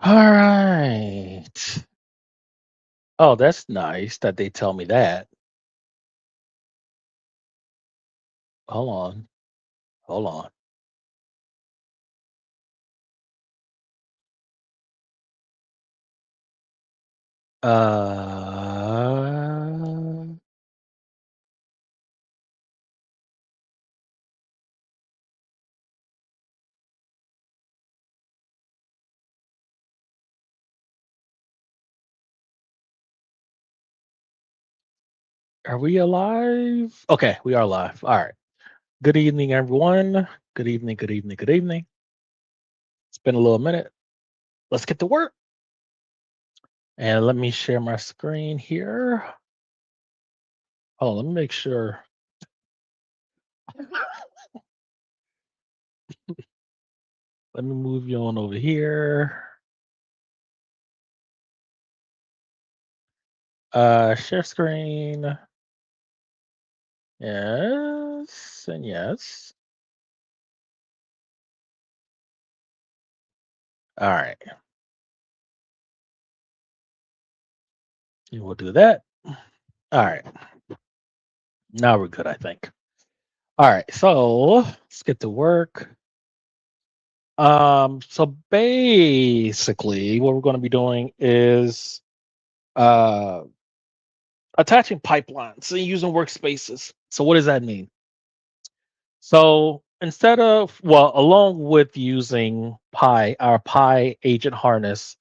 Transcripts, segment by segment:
All right. Oh, that's nice that they tell me that. Hold on. Hold on. Uh, are we alive? Okay, we are live. All right. Good evening, everyone. Good evening, good evening, good evening. It's been a little minute. Let's get to work. And let me share my screen here. Oh, let me make sure. Let me move you on over here. Share screen. Yes, and yes. All right. You will do that. All right. Now we're good, I think. All right. So let's get to work. So basically what we're going to be doing is uh attaching pipelines and using workspaces. So what does that mean? So instead of along with using our Pi agent harness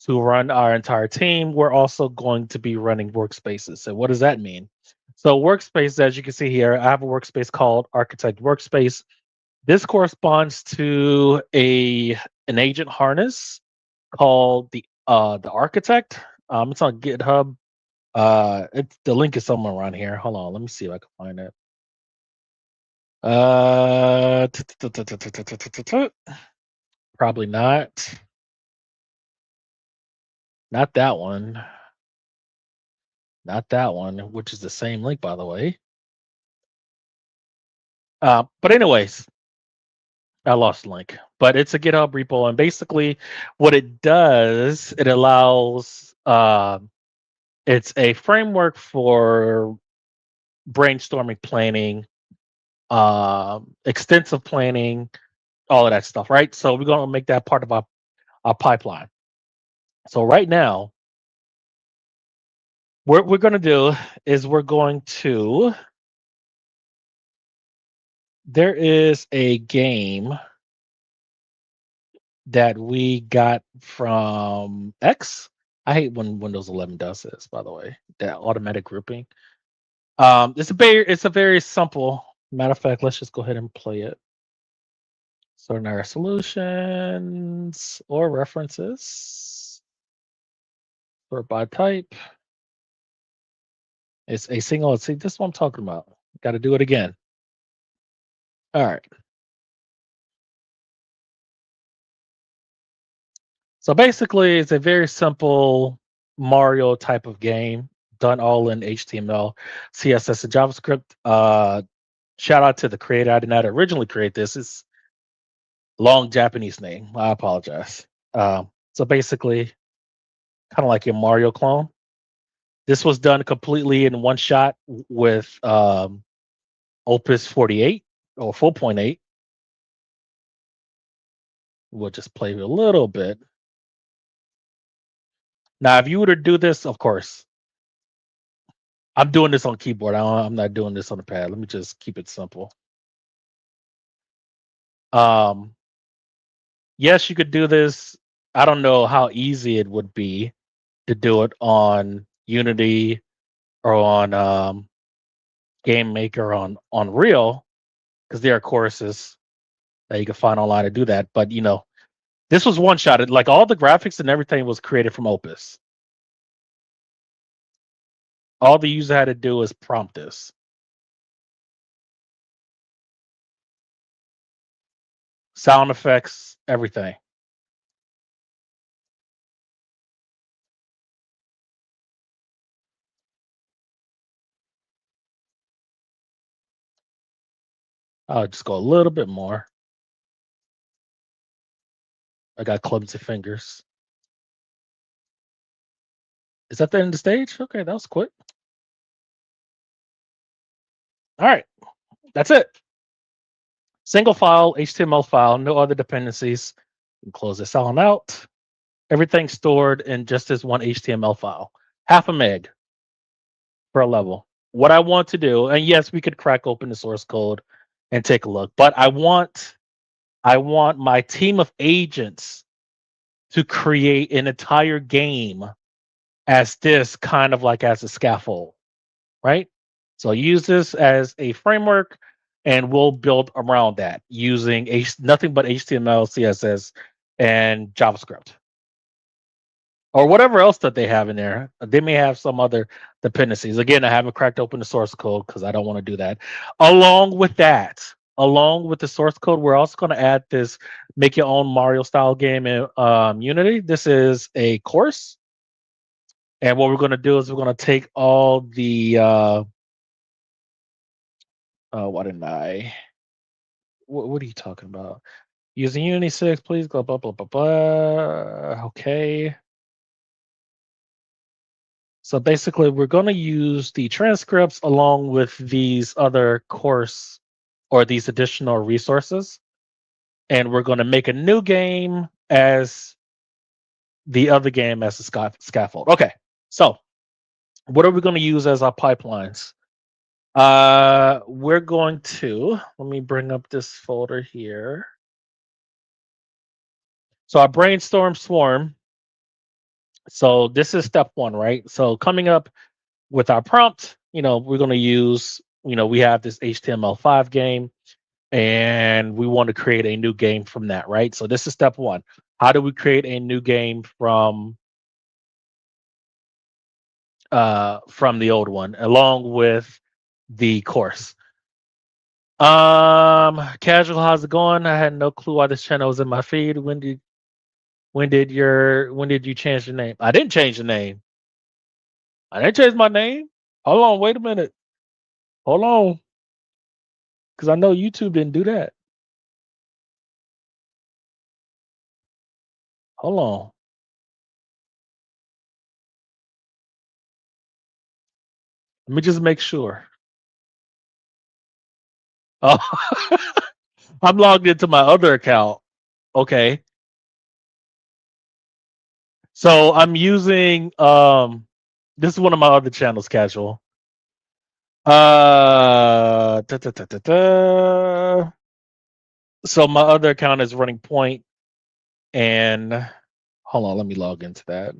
to run our entire team, we're also going to be running workspaces. So what does that mean? So workspace, as you can see here, I have a workspace called Architect Workspace. This corresponds to an agent harness called the Architect. It's on GitHub. It's the link is somewhere around here. Hold on, let me see if I can find it. Probably not. Not that one. Not that one, which is the same link, by the way. But anyways, I lost the link. But it's a GitHub repo, and basically, what it does, it allows. It's a framework for brainstorming, planning, extensive planning, all of that stuff, right? So we're going to make that part of our pipeline. So right now, what we're going to do is we're going to. There is a game that we got from X. I hate when Windows 11 does this, by the way, that automatic grouping. It's a very simple. Matter of fact, let's just go ahead and play it. Sorting our solutions or references. Sort by type. It's a single. See, this is what I'm talking about. Got to do it again. All right. So basically, it's a very simple Mario type of game done all in HTML, CSS, and JavaScript. Shout out to the creator. I did not originally create this. It's long Japanese name. I apologize. So basically, kind of like your Mario clone. This was done completely in one shot with Opus 48 or 4.8. We'll just play a little bit. Now, if you were to do this, of course, I'm doing this on keyboard. I'm not doing this on the pad. Let me just keep it simple. Um, yes, you could do this. I don't know how easy it would be to do it on Unity or on Game Maker on Real, because there are courses that you can find online to do that. But this was one shot. Like all the graphics and everything was created from Opus. All the user had to do is prompt this. Sound effects, everything. I'll just go a little bit more. I got clumsy fingers. Is that the end of the stage? Okay, that was quick. All right, that's it. Single file, HTML file, no other dependencies. You can close this on out. Everything stored in just this one HTML file. Half a meg per level. What I want to do, and yes, we could crack open the source code and take a look, but I want my team of agents to create an entire game as this kind of like as a scaffold, right? So use this as a framework and we'll build around that using nothing but HTML, CSS, and JavaScript or whatever else that they have in there. They may have some other dependencies. Again, I haven't cracked open the source code because I don't want to do that. Along with that, along with the source code, we're also going to add this make your own Mario style game in Unity. This is a course. And what we're going to do is we're going to take all the what didn't I? What are you talking about? Using Unity 6, please go blah blah blah blah. Okay. So basically, we're going to use the transcripts along with these other course or these additional resources, and we're going to make a new game as the other game as a scaffold. Okay. So what are we going to use as our pipelines? We're going to let me bring up this folder here. So our brainstorm swarm. So this is step one, right? So coming up with our prompt, we're going to use, we have this HTML5 game and we want to create a new game from that, right? So this is step one. How do we create a new game from the old one along with the course? Casual, how's it going? I had no clue why this channel was in my feed. When did you change the name? I didn't change the name. I didn't change my name. Hold on, wait a minute. Hold on. Because I know YouTube didn't do that. Hold on. Let me just make sure. Oh, I'm logged into my other account. Okay. So I'm using this is one of my other channels, casual. Da, da, da, da, da. So my other account is running point and hold on, let me log into that.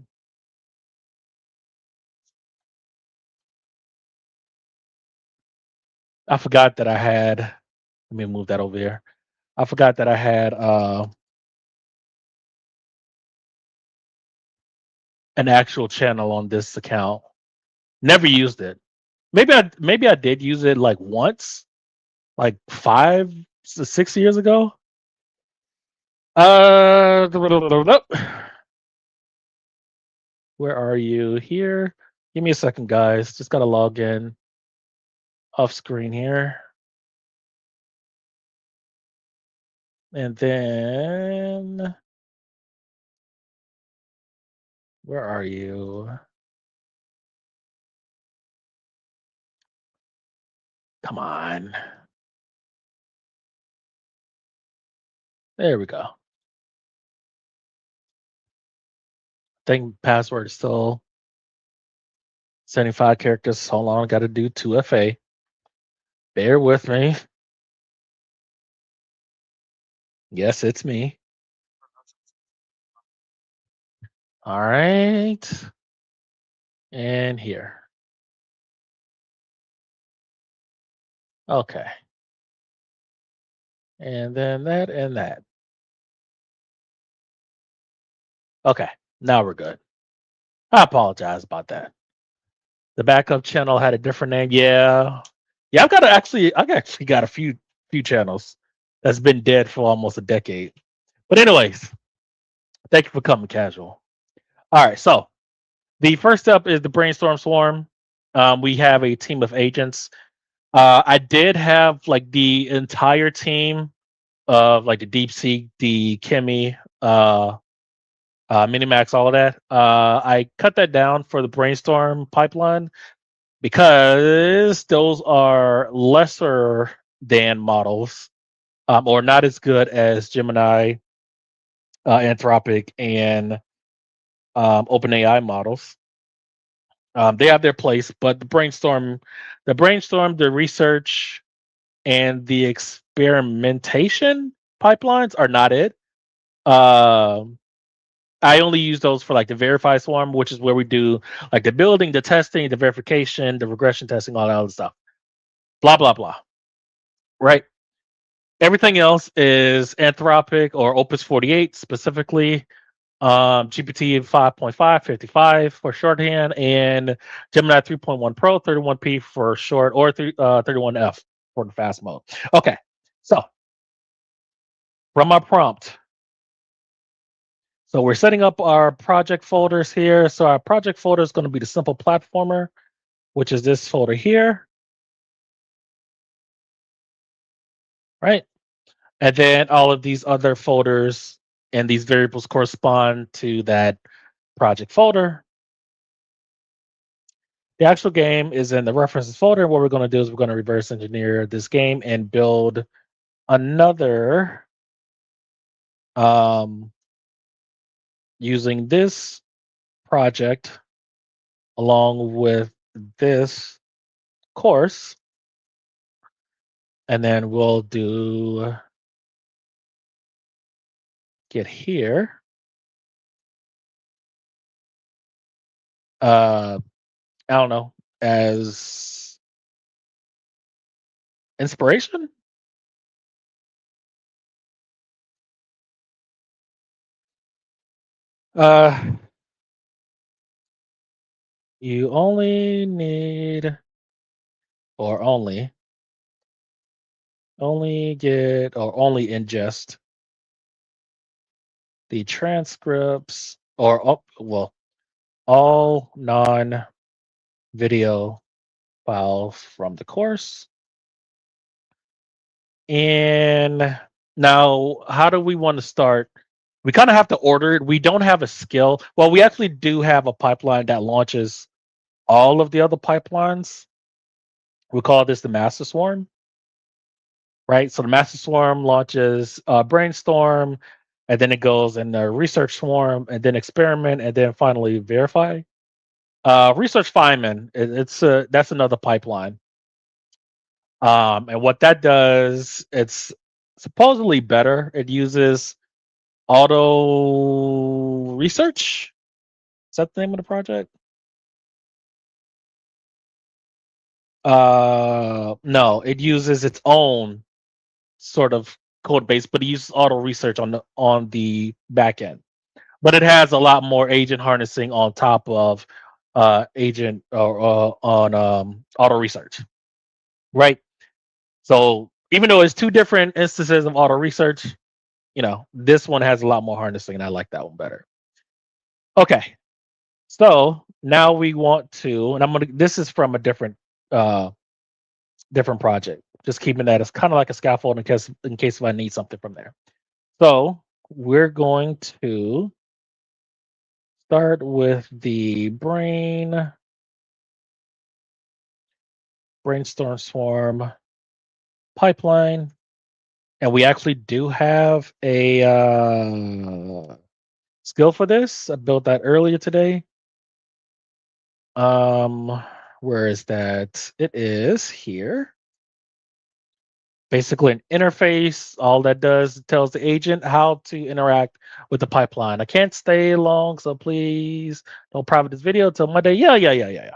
I forgot that I had let me move that over here. I forgot that I had an actual channel on this account. Never used it. Maybe I did use it like once, like 5 to 6 years ago. Where are you here? Give me a second, guys. Just gotta log in off screen here. And then where are you? Come on. There we go. I think password is still 75 characters. Hold on, I gotta do 2FA. Bear with me. Yes, it's me. All right. And here. Okay. And then that and that. Okay. Now we're good. I apologize about that. The backup channel had a different name. Yeah. Yeah, I've actually got a few channels that's been dead for almost a decade. But anyways, thank you for coming, casual. All right, so the first step is the brainstorm swarm. We have a team of agents. I did have like the entire team of like the DeepSeek, the Kimi, Minimax, all of that. I cut that down for the brainstorm pipeline because those are lesser than models, or not as good as Gemini, Anthropic, and OpenAI models. They have their place, but the research, and the experimentation pipelines are not it. Um, I only use those for like the verify swarm, which is where we do like the building, the testing, the verification, the regression testing, all that other stuff. Blah blah blah. Right. Everything else is Anthropic or Opus 48 specifically. GPT 5.5, 55 for shorthand, and Gemini 3.1 Pro, 31p for short, or 31F for the fast mode. Okay, so from our prompt, so we're setting up our project folders here. So our project folder is going to be the simple platformer, which is this folder here, right? And then all of these other folders and these variables correspond to that project folder. The actual game is in the references folder. What we're going to do is we're going to reverse engineer this game and build another um, using this project along with this course. And then we'll do get here. I don't know, as inspiration. Uh, you only need, or only get, or only ingest the transcripts, or well, all non-video files from the course. And now, how do we want to start? We kind of have to order it. We don't have a skill. Well, we actually do have a pipeline that launches all of the other pipelines. We call this the master swarm, right? So the master swarm launches brainstorm, and then it goes in the research swarm, and then experiment, and then finally verify. Research Feynman, it's that's another pipeline. And what that does, it's supposedly better. It uses auto research. Is that the name of the project? No, it uses its own sort of code base, but it uses auto research on the back end. But it has a lot more agent harnessing on top of agent or on auto research, right? So even though it's two different instances of auto research, this one has a lot more harnessing, and I like that one better. Okay, so now we want to, and I'm gonna. This is from a uh, different project. Just keeping that as kind of like a scaffold in case if I need something from there. So we're going to start with the brainstorm swarm pipeline, and we actually do have a skill for this. I built that earlier today. Um, where is that? It is here. Basically, an interface. All that does tells the agent how to interact with the pipeline. I can't stay long, so please don't private this video till Monday. Yeah, yeah, yeah, yeah,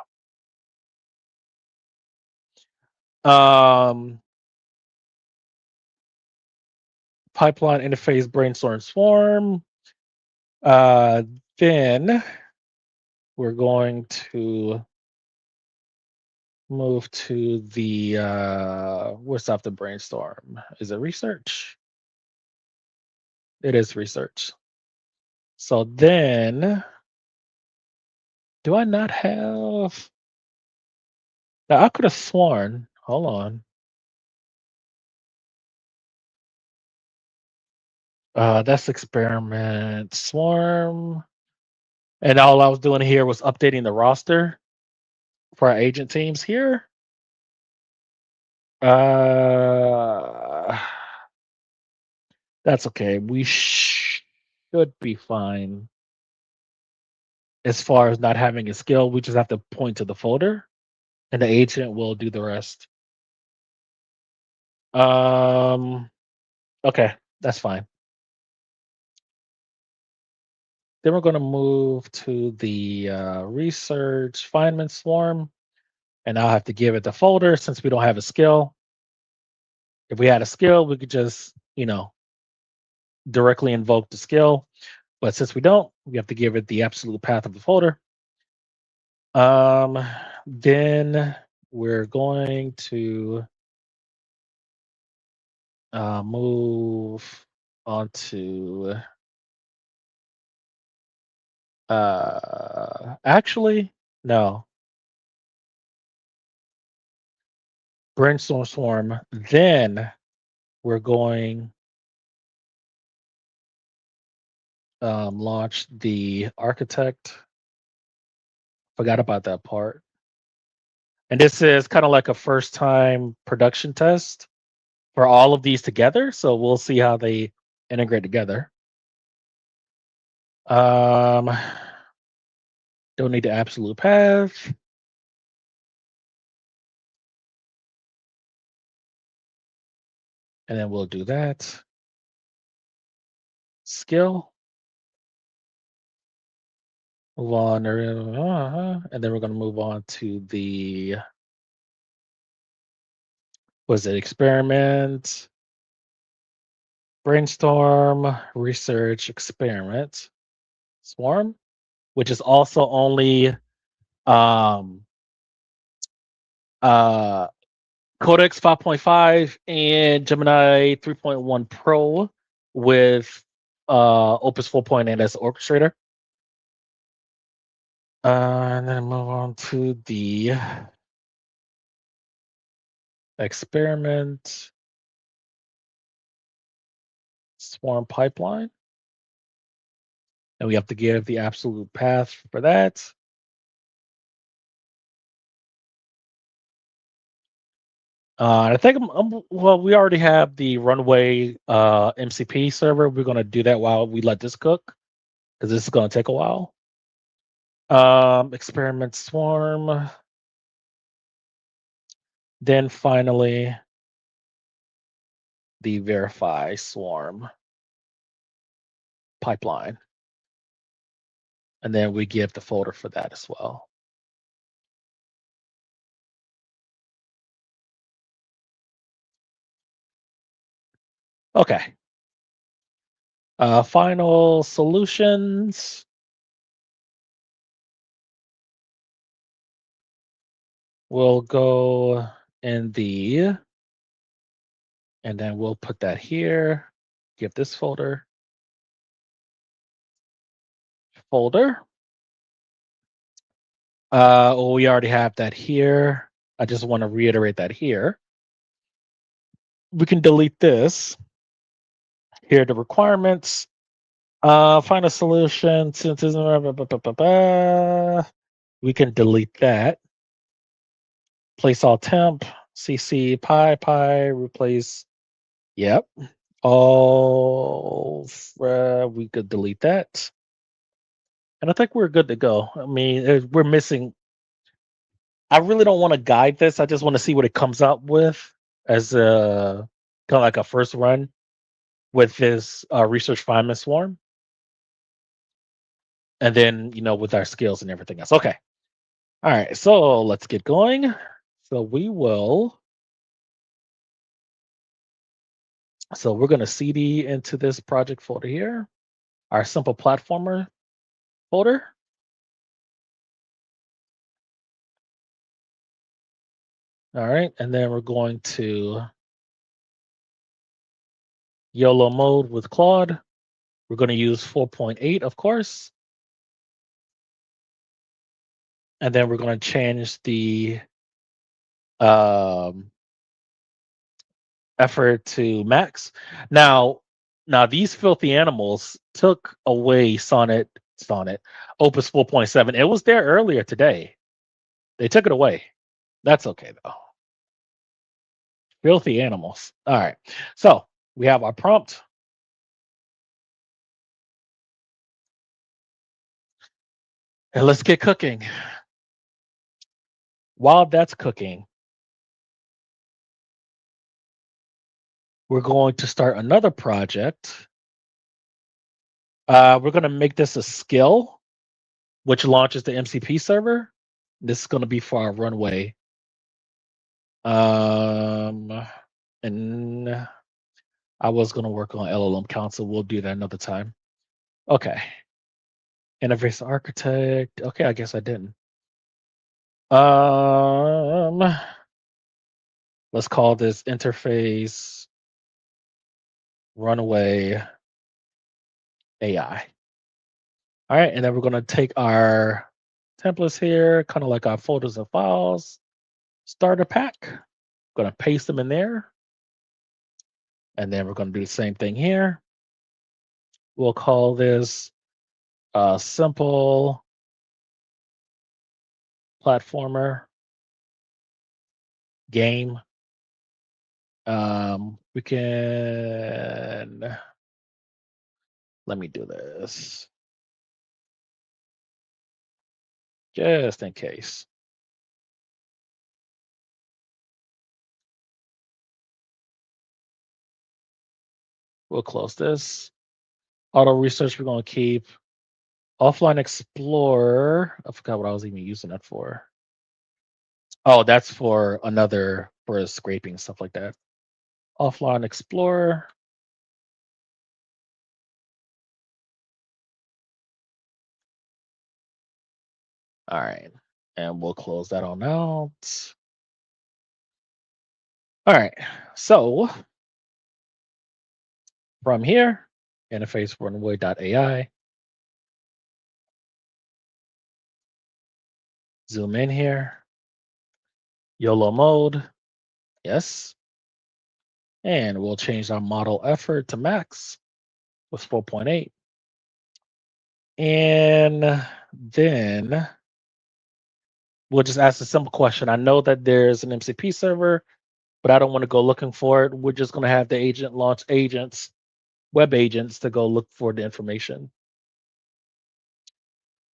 yeah. Pipeline interface brainstorm swarm. Uh, then we're going to move to the what's after brainstorm? Is it research? It is research. So then, do I not have? Now I could have sworn. Hold on. That's experiment swarm. And all I was doing here was updating the roster for our agent teams here. Uh, that's okay. We should be fine as far as not having a skill. We just have to point to the folder, and the agent will do the rest. Um, okay, that's fine. Then we're going to move to the research Feynman swarm, and I'll have to give it the folder since we don't have a skill. If we had a skill, we could just, directly invoke the skill. But since we don't, we have to give it the absolute path of the folder. Then we're going to move on to actually no brainstorm swarm. Then we're going launch the architect. Forgot about that part. And this is kind of like a first time production test for all of these together. So we'll see how they integrate together. Um, don't need the absolute path. And then we'll do that. Skill. Move on. And then we're going to move on to the, was it experiment, brainstorm, research, experiment, swarm, which is also only um, uh, Codex 5.5 and Gemini 3.1 Pro with Opus 4.8 as the orchestrator. And then move on to the experiment swarm pipeline. And we have to give the absolute path for that. I think well, we already have the runway MCP server. We're going to do that while we let this cook because this is going to take a while. Experiment swarm. Then finally, the verify swarm pipeline. And then we give the folder for that as well. Okay. Final solutions. We'll go in the, and then we'll put that here. Give this folder. Well, we already have that here. I just want to reiterate that here. We can delete this. Here are the requirements. Find a solution. We can delete that. Place all temp, cc pi, replace. Yep. All we could delete that. And I think we're good to go. I mean, we're missing. I really don't want to guide this. I just want to see what it comes up with as a kind of like a first run with this research Feynman swarm. And then, with our skills and everything else. Okay. All right. So let's get going. So we're going to CD into this project folder here, our simple platformer folder. All right. And then we're going to YOLO mode with Claude. We're going to use 4.8, of course. And then we're going to change the effort to max. Now, Now these filthy animals took away Sonnet Opus 4.7. It was there earlier today. They took it away. That's okay though. Filthy animals. All right. So we have our prompt. And let's get cooking. While that's cooking, we're going to start another project. We're going to make this a skill, which launches the MCP server. This is going to be for our runway. And I was going to work on LLM Council. We'll do that another time. Okay. Interface architect. Okay, I guess I didn't. Let's call this interface runway AI. All right, and then we're going to take our templates here, kind of like our folders and files, starter pack. Going to paste them in there. And then we're going to do the same thing here. We'll call this a simple platformer game. We can, let me do this just in case. We'll close this. Auto research, we're going to keep. Offline Explorer, I forgot what I was even using that for. Oh, that's for another, for scraping, stuff like that. Offline Explorer. All right. And we'll close that on out. All right. So from here, interface runway.ai. Zoom in here. YOLO mode. Yes. And we'll change our model effort to max with 4.8. And then we'll just ask a simple question. I know that there's an MCP server, but I don't want to go looking for it. We're just going to have the agent launch agents, web agents, to go look for the information.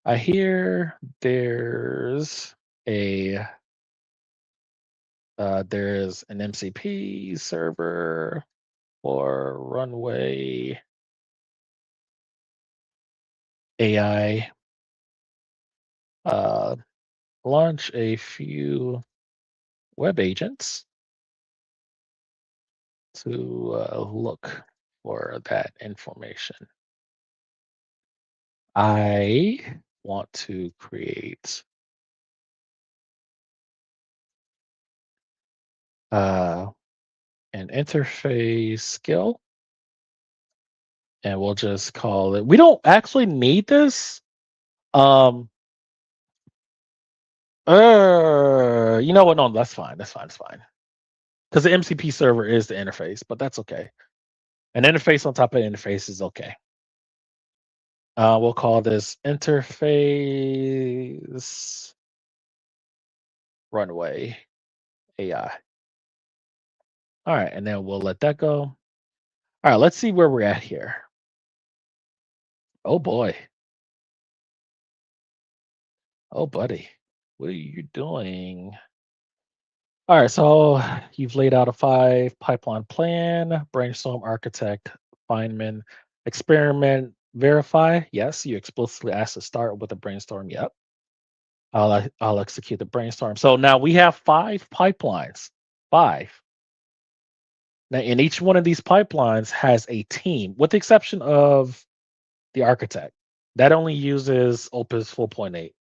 I hear there's an MCP server for runway AI. Launch a few web agents to look for that information. I want to create an interface skill, and we'll just call it. We don't actually need this. You know what? No, that's fine. That's fine. That's fine. Because the MCP server is the interface, but that's okay. An interface on top of interface is okay. We'll call this interface runway AI. All right, and then we'll let that go. All right, let's see where we're at here. Oh boy. Oh buddy. What are you doing? All right, so you've laid out a 5 pipeline plan: brainstorm, architect, Feynman, experiment, verify. Yes, you explicitly asked to start with a brainstorm. Yep. I'll execute the brainstorm. So now we have 5 pipelines. 5. Now, in each one of these pipelines has a team, with the exception of the architect. That only uses Opus 4.8.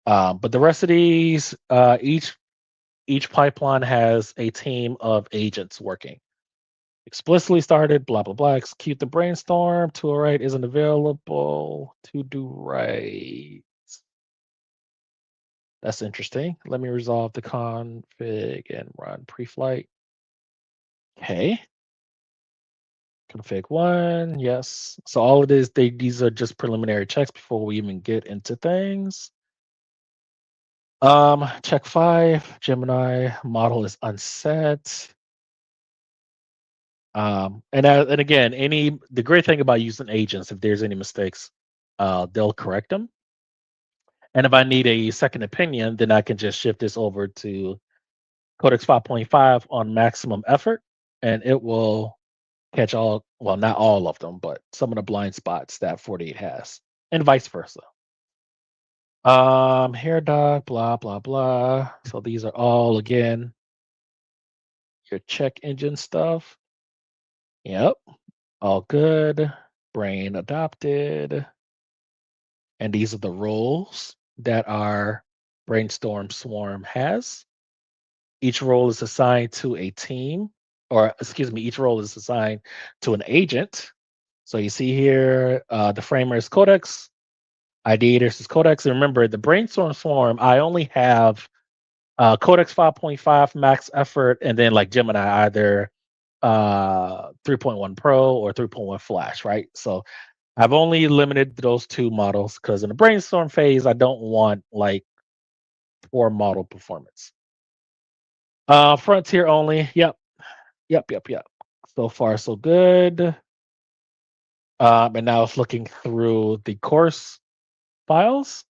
But the rest of these, each pipeline has a team of agents working. Explicitly started, blah blah blah. Execute the brainstorm. To write isn't available. To do right. That's interesting. Let me resolve the config and run pre-flight. Okay. Config one, yes. So all it is, these are just preliminary checks before we even get into things. Check 5, Gemini model is unset. And again, the great thing about using agents, if there's any mistakes, they'll correct them. And if I need a second opinion, then I can just shift this over to Codex 5.5 on maximum effort, and it will catch all, well, not all of them, but some of the blind spots that 48 has, and vice versa. Hair dog, blah, blah, blah. So these are all, again, your check engine stuff. Yep, all good. Brain adopted. And these are the roles that our brainstorm swarm has. Each role is assigned to a team, or excuse me, each role is assigned to an agent. So you see here, the framer is Codex, ideators is Codex. And remember, the brainstorm swarm, I only have Codex 5.5 max effort, and then like Gemini, either 3.1 Pro or 3.1 Flash, right? So I've only limited those two models because in the brainstorm phase, I don't want like poor model performance. Frontier only. Yep. Yep. Yep. Yep. So far, so good. And now it's looking through the course files.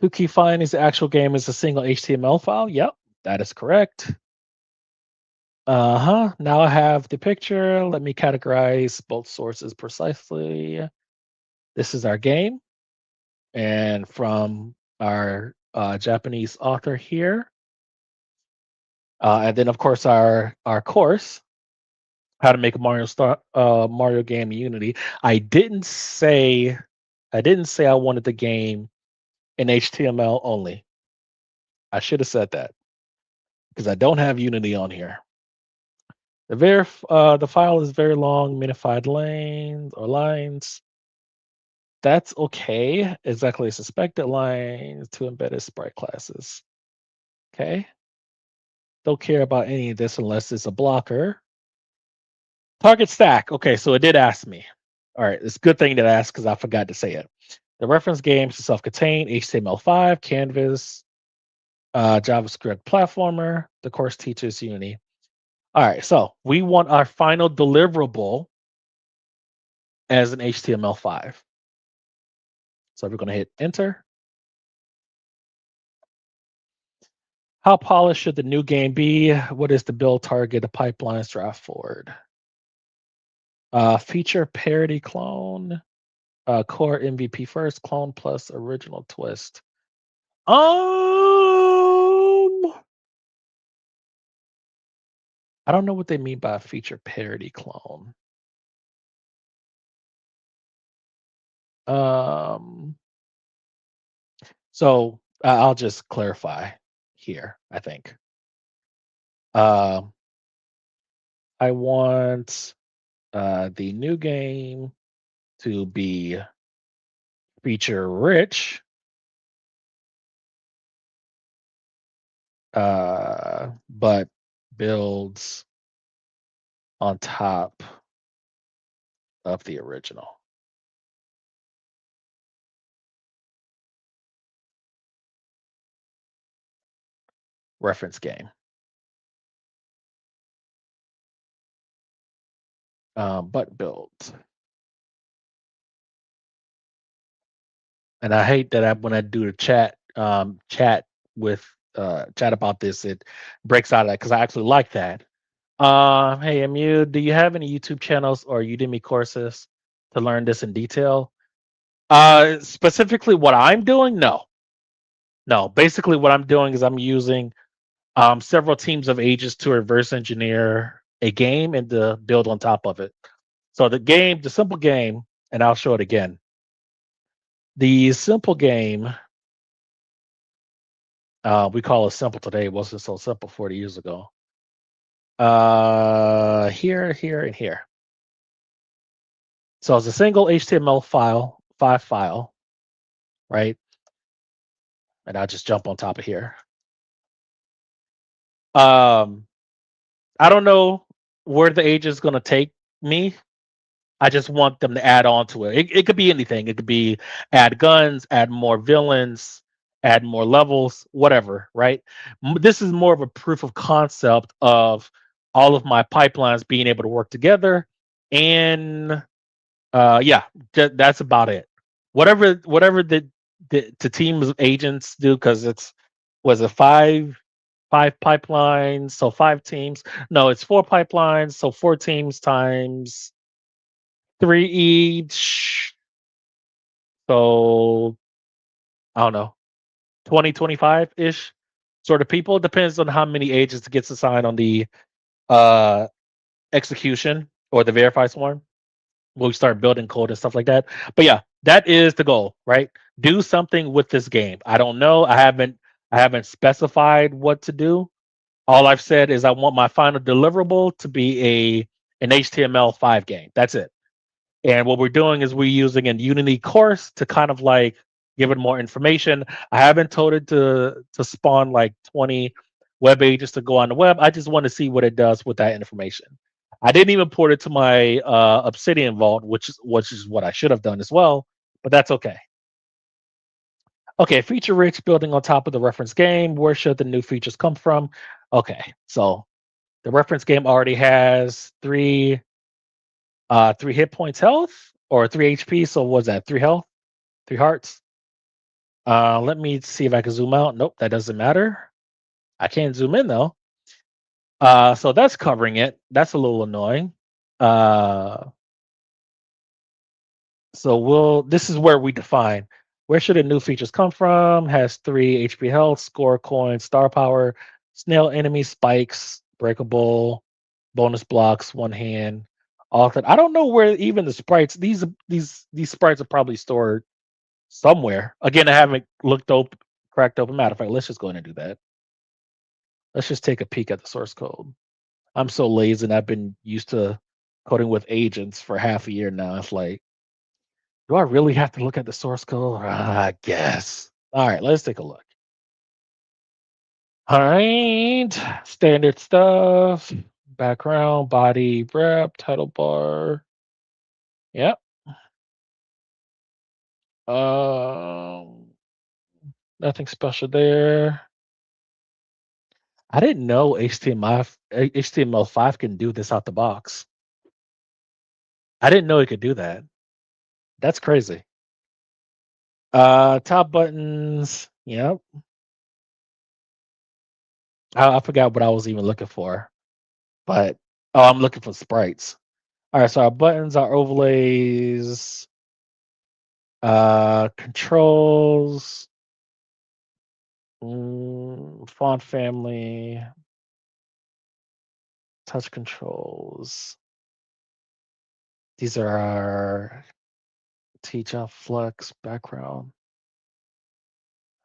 Two key findings: the actual game is a single HTML file. Yep, that is correct. Uh-huh. Now I have the picture. Let me categorize both sources precisely. This is our game. And from our Japanese author here. And then, of course, our course, how to make a Mario game in Unity. I didn't say I wanted the game in HTML only. I should have said that because I don't have Unity on here. The file is very long, minified lanes or lines. That's okay. Exactly suspected lines to embedded sprite classes. Okay. Don't care about any of this unless it's a blocker. Target stack. Okay, so it did ask me. All right, it's a good thing that I asked because I forgot to say it. The reference games is self-contained, HTML5, Canvas, JavaScript platformer. The course teaches Unity. All right, so we want our final deliverable as an HTML5. So we're going to hit enter. How polished should the new game be? What is the build target? The pipelines drive forward. Feature parity clone. Core MVP first, clone plus original twist. I don't know what they mean by a feature parity clone. Um, so I'll just clarify here, I think. I want the new game to be feature rich, but builds on top of the original. Reference game. But builds. And I hate that when I do the chat with chat about this, it breaks out of that because I actually like that. Hey Mu, do you have any YouTube channels or Udemy courses to learn this in detail? Specifically what I'm doing? No. No. Basically what I'm doing is I'm using several teams of agents to reverse engineer a game and to build on top of it. So the simple game, and I'll show it again. The simple game, we call it simple today. It wasn't so simple 40 years ago. Here, here, and here. So it's a single HTML file, 5 file, right? And I'll just jump on top of here. I don't know where the age is gonna take me. I just want them to add on to it. It could be anything. It could be add guns, add more villains, add more levels, whatever, right? This is more of a proof of concept of all of my pipelines being able to work together. And yeah, that's about it. Whatever the team of agents do, because it's was it five pipelines, so five teams. No, it's four pipelines, so four teams times three each. So I don't know, 20, 25 ish sort of people. It depends on how many agents gets assigned on the uh execution or the verify swarm. When we start building code and stuff like that. But yeah, that is the goal, right? Do something with this game. I don't know. I haven't specified what to do. All I've said is I want my final deliverable to be an HTML5 game. That's it. And what we're doing is we're using a Unity course to kind of like give it more information. I haven't told it to spawn like 20 web pages to go on the web. I just want to see what it does with that information. I didn't even port it to my Obsidian Vault, which is what I should have done as well, but that's okay. Okay, feature rich building on top of the reference game. Where should the new features come from? Okay, so the reference game already has three hit points health or three HP. So what's that? Three health, three hearts. Let me see if I can zoom out. Nope, that doesn't matter. I can't zoom in though. So that's covering it. That's a little annoying. Uh, so this is where we define where should the new features come from. Has three HP health, score coins, star power, snail enemy spikes, breakable, bonus blocks, one hand. Authored. I don't know where even the sprites. These sprites are probably stored somewhere. Again, I haven't looked open, cracked open. Matter of fact, let's just go in and do that. Let's just take a peek at the source code. I'm so lazy and I've been used to coding with agents for half a year now. It's like, do I really have to look at the source code? I guess. All right, let's take a look. All right, standard stuff. Background, body, rep, title bar. Yep. Um, nothing special there. I didn't know HTML5 can do this out the box. I didn't know it could do that. That's crazy. Top buttons. Yep. I forgot what I was even looking for, but oh, I'm looking for sprites. All right, so our buttons, our overlays, controls, font family, touch controls. These are our teach out flex background.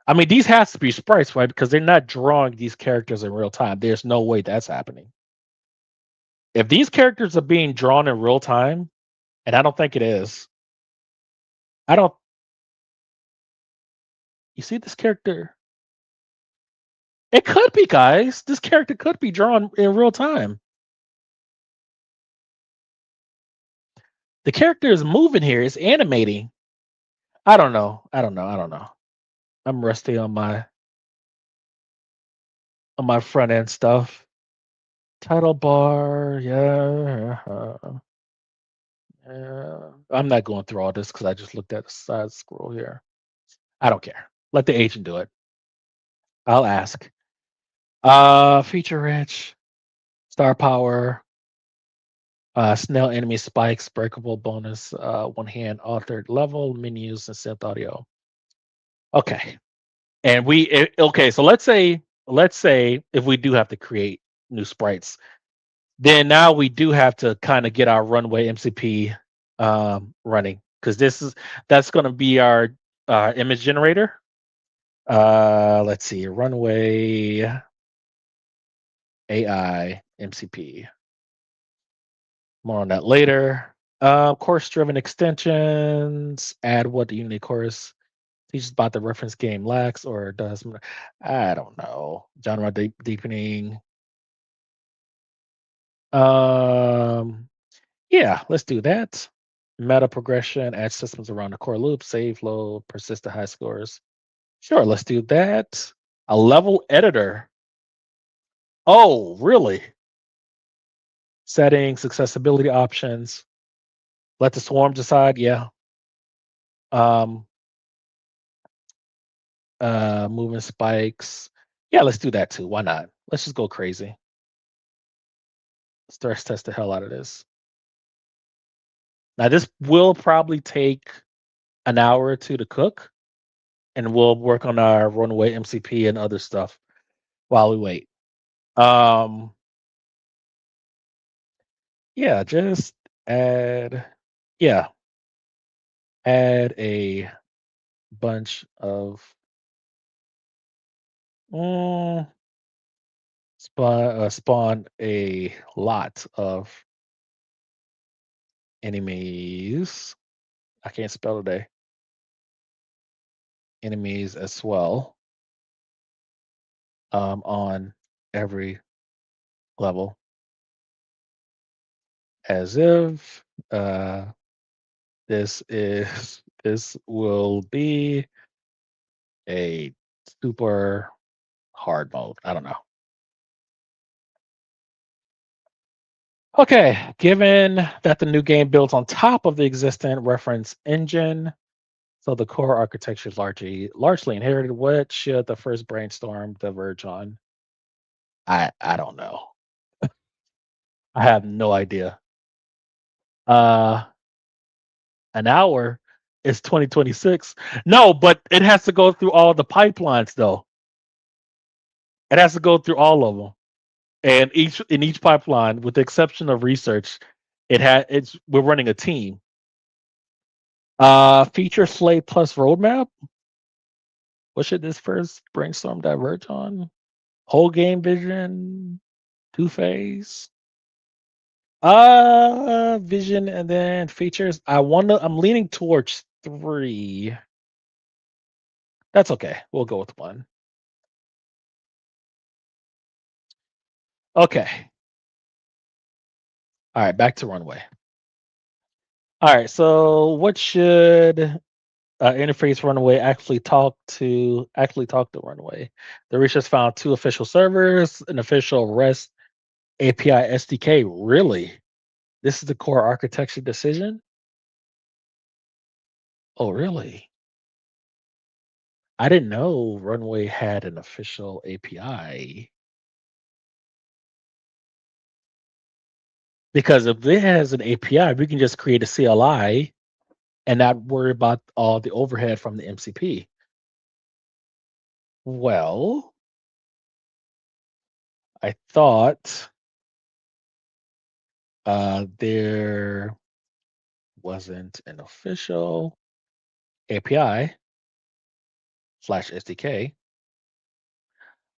I mean, these has to be sprites, right? Because they're not drawing these characters in real time. There's no way that's happening. If these characters are being drawn in real time, and I don't think it is, I don't. You see this character? It could be, guys. This character could be drawn in real time. The character is moving here. It's animating. I don't know. I don't know. I don't know. I'm rusty on my front end stuff. Title bar, yeah. Yeah. I'm not going through all this because I just looked at the side scroll here. I don't care. Let the agent do it. I'll ask. Feature rich, star power, snail enemy spikes, breakable bonus, one hand authored level, menus, and synth audio. Okay. And okay, so let's say if we do have to create new sprites, then now we do have to kind of get our runway MCP running because that's going to be our image generator. Let's see, runway AI MCP. More on that later. Course-driven extensions. Add what the Unity course teaches about the reference game lacks or does. I don't know. Genre deepening. Um, yeah, let's do that. Meta progression, add systems around the core loop, save, load, persist to high scores. Sure, let's do that. A level editor. Oh, really? Settings, accessibility options. Let the swarm decide. Yeah. Um, movement spikes. Yeah, let's do that too. Why not? Let's just go crazy. Stress test the hell out of this. Now, this will probably take an hour or two to cook, and we'll work on our runway MCP and other stuff while we wait. Um, yeah, just add, yeah, add a bunch of mm, spawn a lot of enemies. I can't spell today. Enemies as well, on every level, as if this will be a super hard mode. I don't know. Okay, given that the new game builds on top of the existing reference engine, so the core architecture is largely inherited, what should the first brainstorm diverge on? I don't know. I have no idea. Uh an hour is 2026. No, but it has to go through all the pipelines though. It has to go through all of them. And each pipeline, with the exception of research, it's we're running a team. Feature slate plus roadmap. What should this first brainstorm diverge on? Whole game vision, two phase. Vision and then features. I'm leaning towards three. That's okay. We'll go with one. Okay. All right, back to runway. All right, so what should interface runway actually talk to runway? The research found two official servers, an official REST API SDK. Really? This is the core architecture decision? Oh, really? I didn't know Runway had an official API, because if it has an API, we can just create a CLI and not worry about all the overhead from the MCP. Well, I thought there wasn't an official API slash SDK.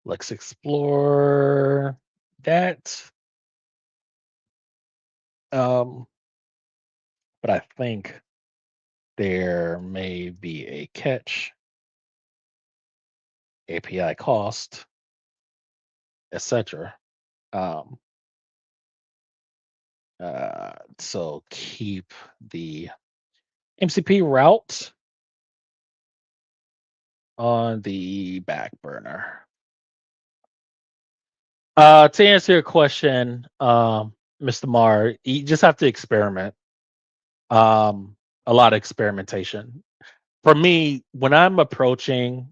Let's explore that. Um, but I think there may be a catch, API cost, etc. Um, so keep the MCP route on the back burner. To answer your question, Mr. Marr, you just have to experiment. Um, a lot of experimentation. For me, when I'm approaching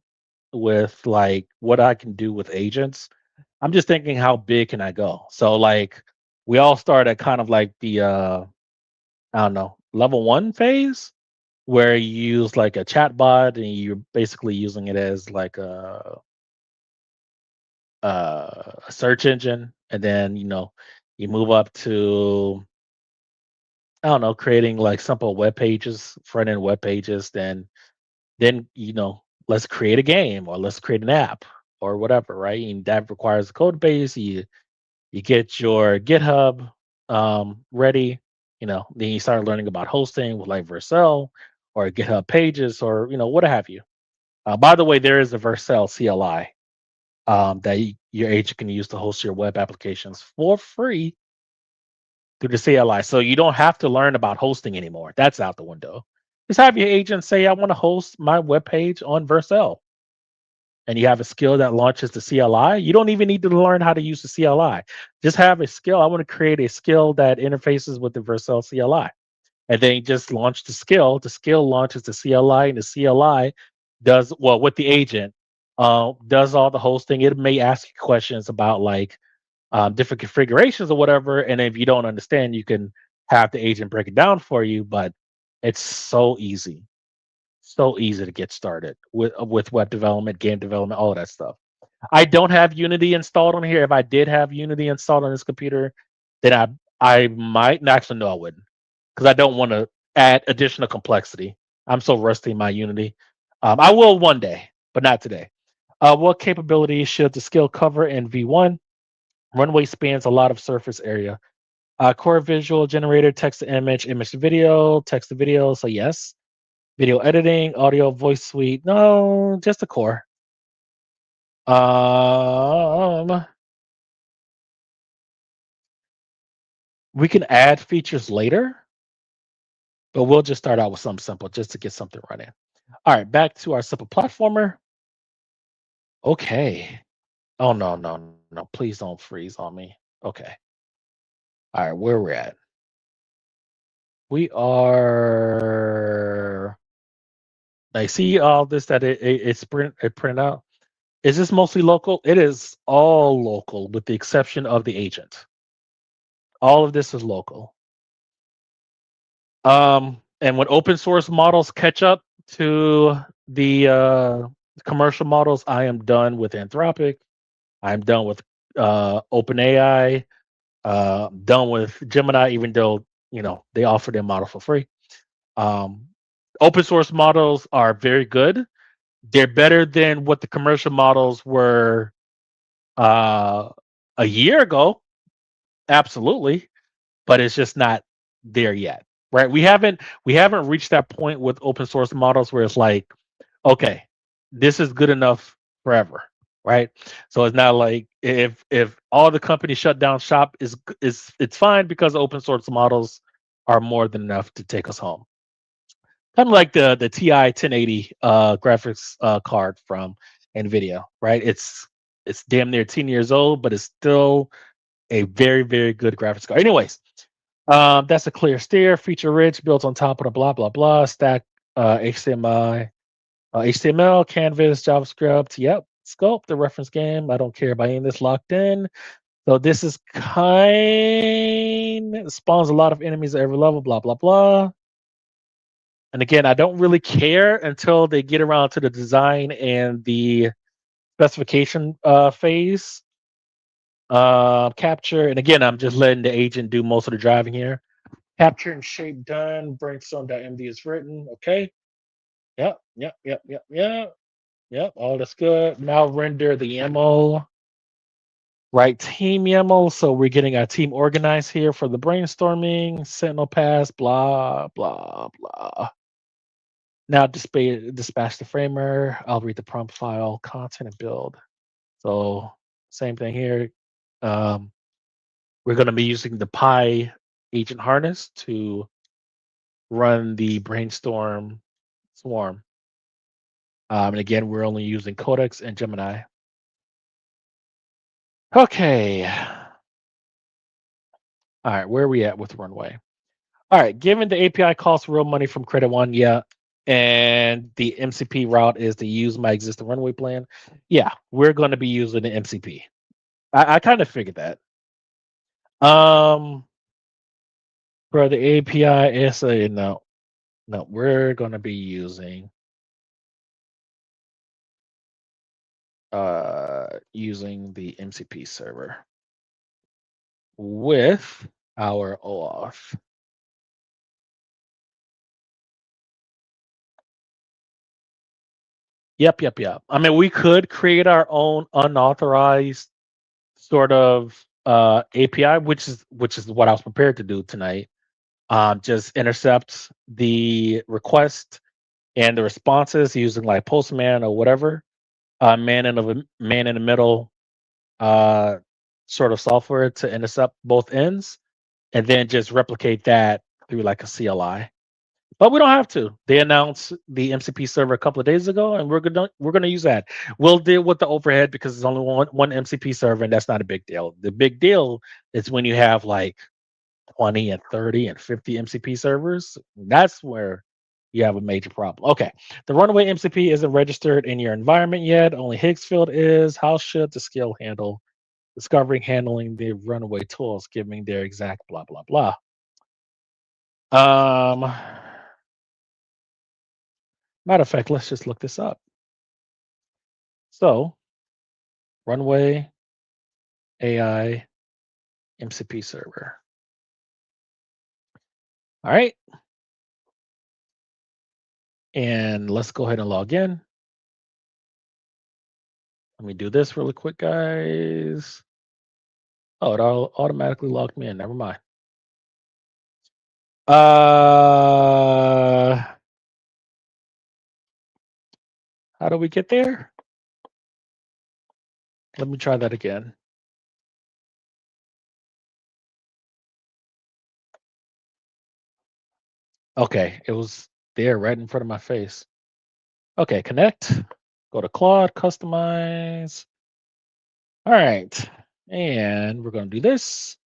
with like what I can do with agents, I'm just thinking how big can I go? So like we all start at kind of like the I don't know, level one phase where you use like a chat bot and you're basically using it as like a search engine, and then you move up to, I don't know, creating like simple web pages, front end web pages. Then let's create a game or let's create an app or whatever, right? And that requires a code base. You get your GitHub ready. Then you start learning about hosting with like Vercel or GitHub Pages or what have you. By the way, there is a Vercel CLI that your agent can use to host your web applications for free. through the CLI. So you don't have to learn about hosting anymore. That's out the window. Just have your agent say, I want to host my web page on Vercel. And you have a skill that launches the CLI. You don't even need to learn how to use the CLI. Just have a skill. I want to create a skill that interfaces with the Vercel CLI. And then you just launch the skill. The skill launches the CLI, and the CLI does well with the agent, does all the hosting. It may ask you questions about like different configurations or whatever. And if you don't understand, you can have the agent break it down for you. But it's so easy to get started with web development, game development, all of that stuff. I don't have Unity installed on here. If I did have Unity installed on this computer, then I might actually no, I wouldn't, because I don't want to add additional complexity. I'm so rusty in my Unity. I will one day, but not today. What capabilities should the skill cover in V1? Runway spans a lot of surface area. Core visual generator, text to image, image to video, text to video. So yes. Video editing, audio, voice suite. No, just the core. Um, we can add features later, but we'll just start out with something simple just to get something running. All right, back to our simple platformer. Okay. Oh no, no, no! Please don't freeze on me. Okay. All right, where we're at? We are. I see all this that it print out. Is this mostly local? It is all local, with the exception of the agent. All of this is local. And when open source models catch up to the commercial models, I am done with Anthropic. I'm done with OpenAI. Done with Gemini, even though they offer their model for free. Um, Open source models are very good. They're better than what the commercial models were uh, a year ago. Absolutely, but it's just not there yet, right? We haven't reached that point with open source models where it's like, okay, this is good enough forever, right? So it's not like if all the companies shut down shop is it's fine, because open source models are more than enough to take us home. Kind of like the TI 1080 graphics card from Nvidia, right? It's damn near 10 years old, but it's still a very, very good graphics card. Anyways, that's a clear steer, feature rich, built on top of the blah blah blah stack, HTML, HTML, Canvas, JavaScript. Yep, scope, the reference game. I don't care about any of this locked in. So this is kind spawns a lot of enemies at every level. Blah blah blah. And again, I don't really care until they get around to the design and the specification phase. Capture, and again, I'm just letting the agent do most of the driving here. Capture and shape done. Brainstorm.md is written. Okay. Yep. Yep. Yep. Yep. Yep. Yep. All that's good. Now render the YAML. Right team YAML. So we're getting our team organized here for the brainstorming. Sentinel pass. Blah blah blah. Now dispatch the framer. I'll read the prompt file, content, and build. So same thing here. We're going to be using the Pi agent harness to run the brainstorm swarm. And again, we're only using Codex and Gemini. Okay. All right, where are we at with Runway? All right, given the API costs real money from Credit One, yeah, and the MCP route is to use my existing Runway plan, yeah, we're going to be using the MCP. I kind of figured that. For the API, SA, no, we're going to be using using the MCP server with our OAuth. Yep. I mean, we could create our own unauthorized sort of API, which is what I was prepared to do tonight. Just intercept the request and the responses using like Postman or whatever, man in the middle sort of software to intercept both ends, and then just replicate that through like a CLI. But we don't have to. They announced the MCP server a couple of days ago, and we're gonna use that. We'll deal with the overhead because it's only one MCP server, and that's not a big deal. The big deal is when you have like 20 and 30 and 50 MCP servers. That's where you have a major problem. Okay, the runaway MCP isn't registered in your environment yet. Only Higgsfield is. How should the skill handle discovering handling the runaway tools, giving their exact blah blah blah? Um, Matter of fact, let's just look this up. So, runway AI MCP server. All right. And let's go ahead and log in. Let me do this really quick, guys. Oh, it automatically logged me in. Never mind. How do we get there? Let me try that again. Okay, it was there right in front of my face. Okay, connect. Go to Claude, customize. All right. And we're going to do this.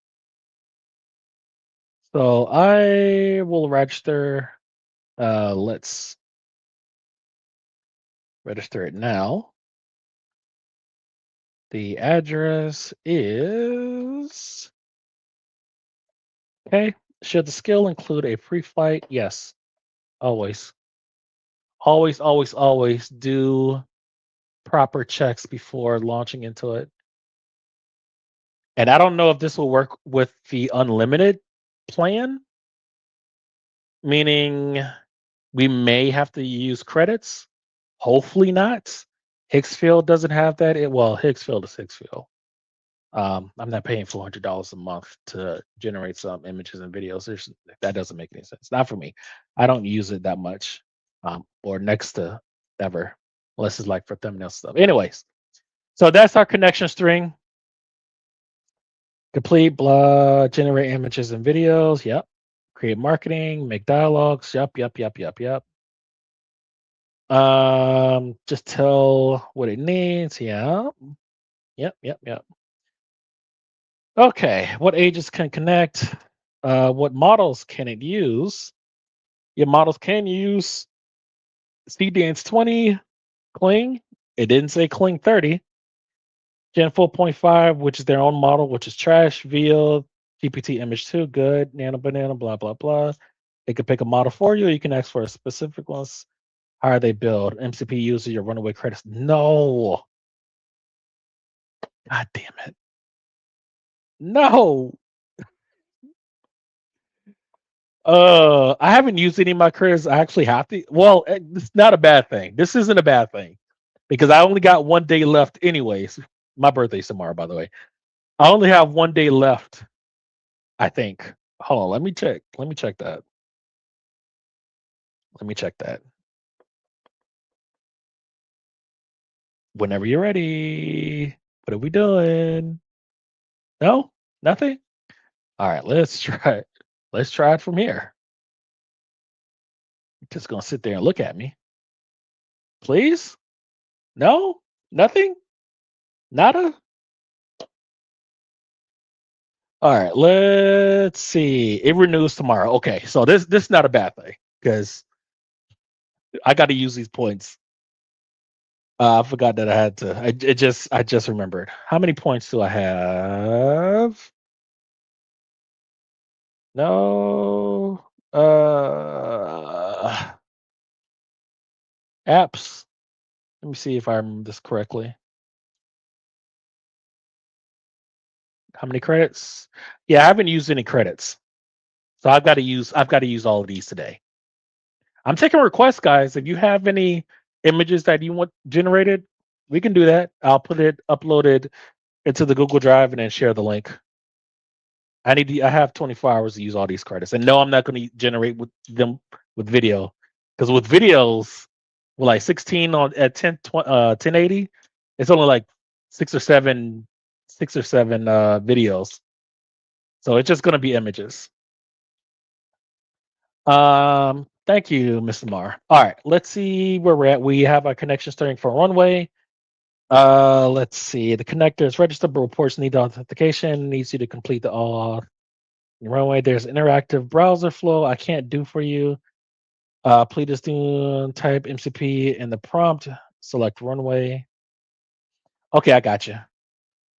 So I will register. Let's register it now. The address is okay. Should the skill include a pre-flight? Yes, always. Always, always, always do proper checks before launching into it. And I don't know if this will work with the unlimited plan, meaning we may have to use credits. Hopefully not. Hicksfield doesn't have that. Hicksfield is Hicksfield. I'm not paying $400 a month to generate some images and videos. That doesn't make any sense. Not for me. I don't use it that much, or next to ever, unless it's like for thumbnail stuff. Anyways, so that's our connection string. Complete, blah, generate images and videos. Yep. Create marketing, make dialogues. Yep. Just tell what it needs. Yeah. Yep. Okay, what agents can connect? What models can it use? Your models can use CDance 20, Kling. It didn't say Kling 30. Gen 4.5, which is their own model, which is trash. VL, GPT Image 2, good. Nano Banana, blah, blah, blah. They could pick a model for you. You can ask for a specific ones. How are they built? MCP uses your runaway credits. No. God damn it. No. I haven't used any of my credits. I actually have to. Well, it's not a bad thing. This isn't a bad thing because I only got 1 day left, anyways. My birthday's tomorrow, by the way. I only have 1 day left, I think. Hold on, let me check. Let me check that. Whenever you're ready. What are we doing? No? Nothing? All right, let's try it. Let's try it from here. You're just gonna sit there and look at me. Please? No? Nothing? Nada? All right, let's see. It renews tomorrow. Okay, so this is not a bad thing because I got to use these points. I forgot that I had to. I just remembered. How many points do I have? No. Apps. Let me see if I remember this correctly. How many credits? Yeah, I haven't used any credits. So I've got to use all of these today. I'm taking requests, guys. If you have any images that you want generated, we can do that. I'll upload it into the Google Drive and then share the link. I have 24 hours to use all these credits. And no, I'm not going to generate with them with video. Because with videos, with like 16 on at 1080, it's only like six or seven videos. So it's just going to be images. Thank you, Mr. Marr. All right, let's see where we're at. We have our connection starting for runway. Let's see. The connector is registered, but reports need authentication. Needs you to complete the all runway. There's interactive browser flow. I can't do for you. Please do type MCP in the prompt. Select runway. Okay, I got you.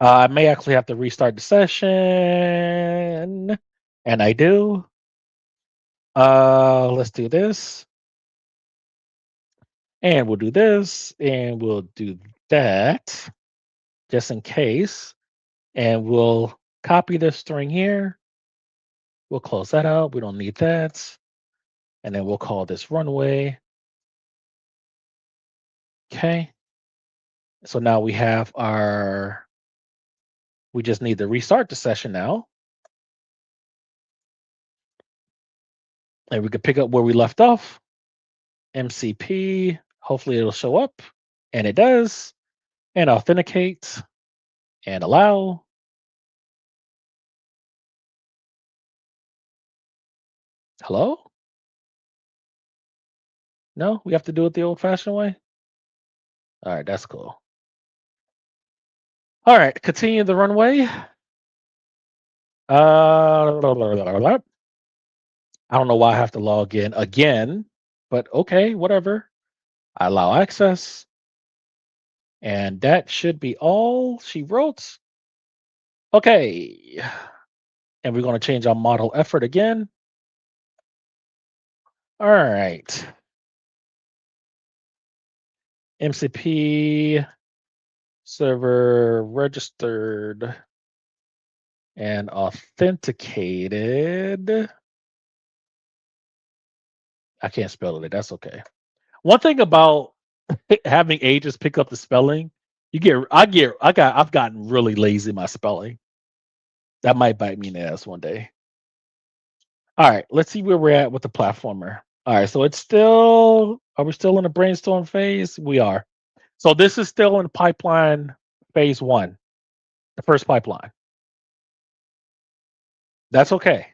I may actually have to restart the session, and I do. Let's do this, and we'll do this, and we'll do that, just in case. And we'll copy this string here. We'll close that out. We don't need that. And then we'll call this runway. Okay. So now we have we just need to restart the session now. And we can pick up where we left off. MCP, hopefully it'll show up. And it does. And authenticate and allow. Hello? No, we have to do it the old fashioned way. All right, that's cool. All right, continue the runway. I don't know why I have to log in again, but okay, whatever. I allow access. And that should be all she wrote. Okay. And we're going to change our model effort again. All right. MCP server registered and authenticated. I can't spell it. That's okay. One thing about having agents pick up the spelling, I've gotten really lazy in my spelling. That might bite me in the ass one day. All right, let's see where we're at with the platformer. All right, so are we still in the brainstorm phase? We are. So this is still in pipeline phase 1, the first pipeline. That's okay.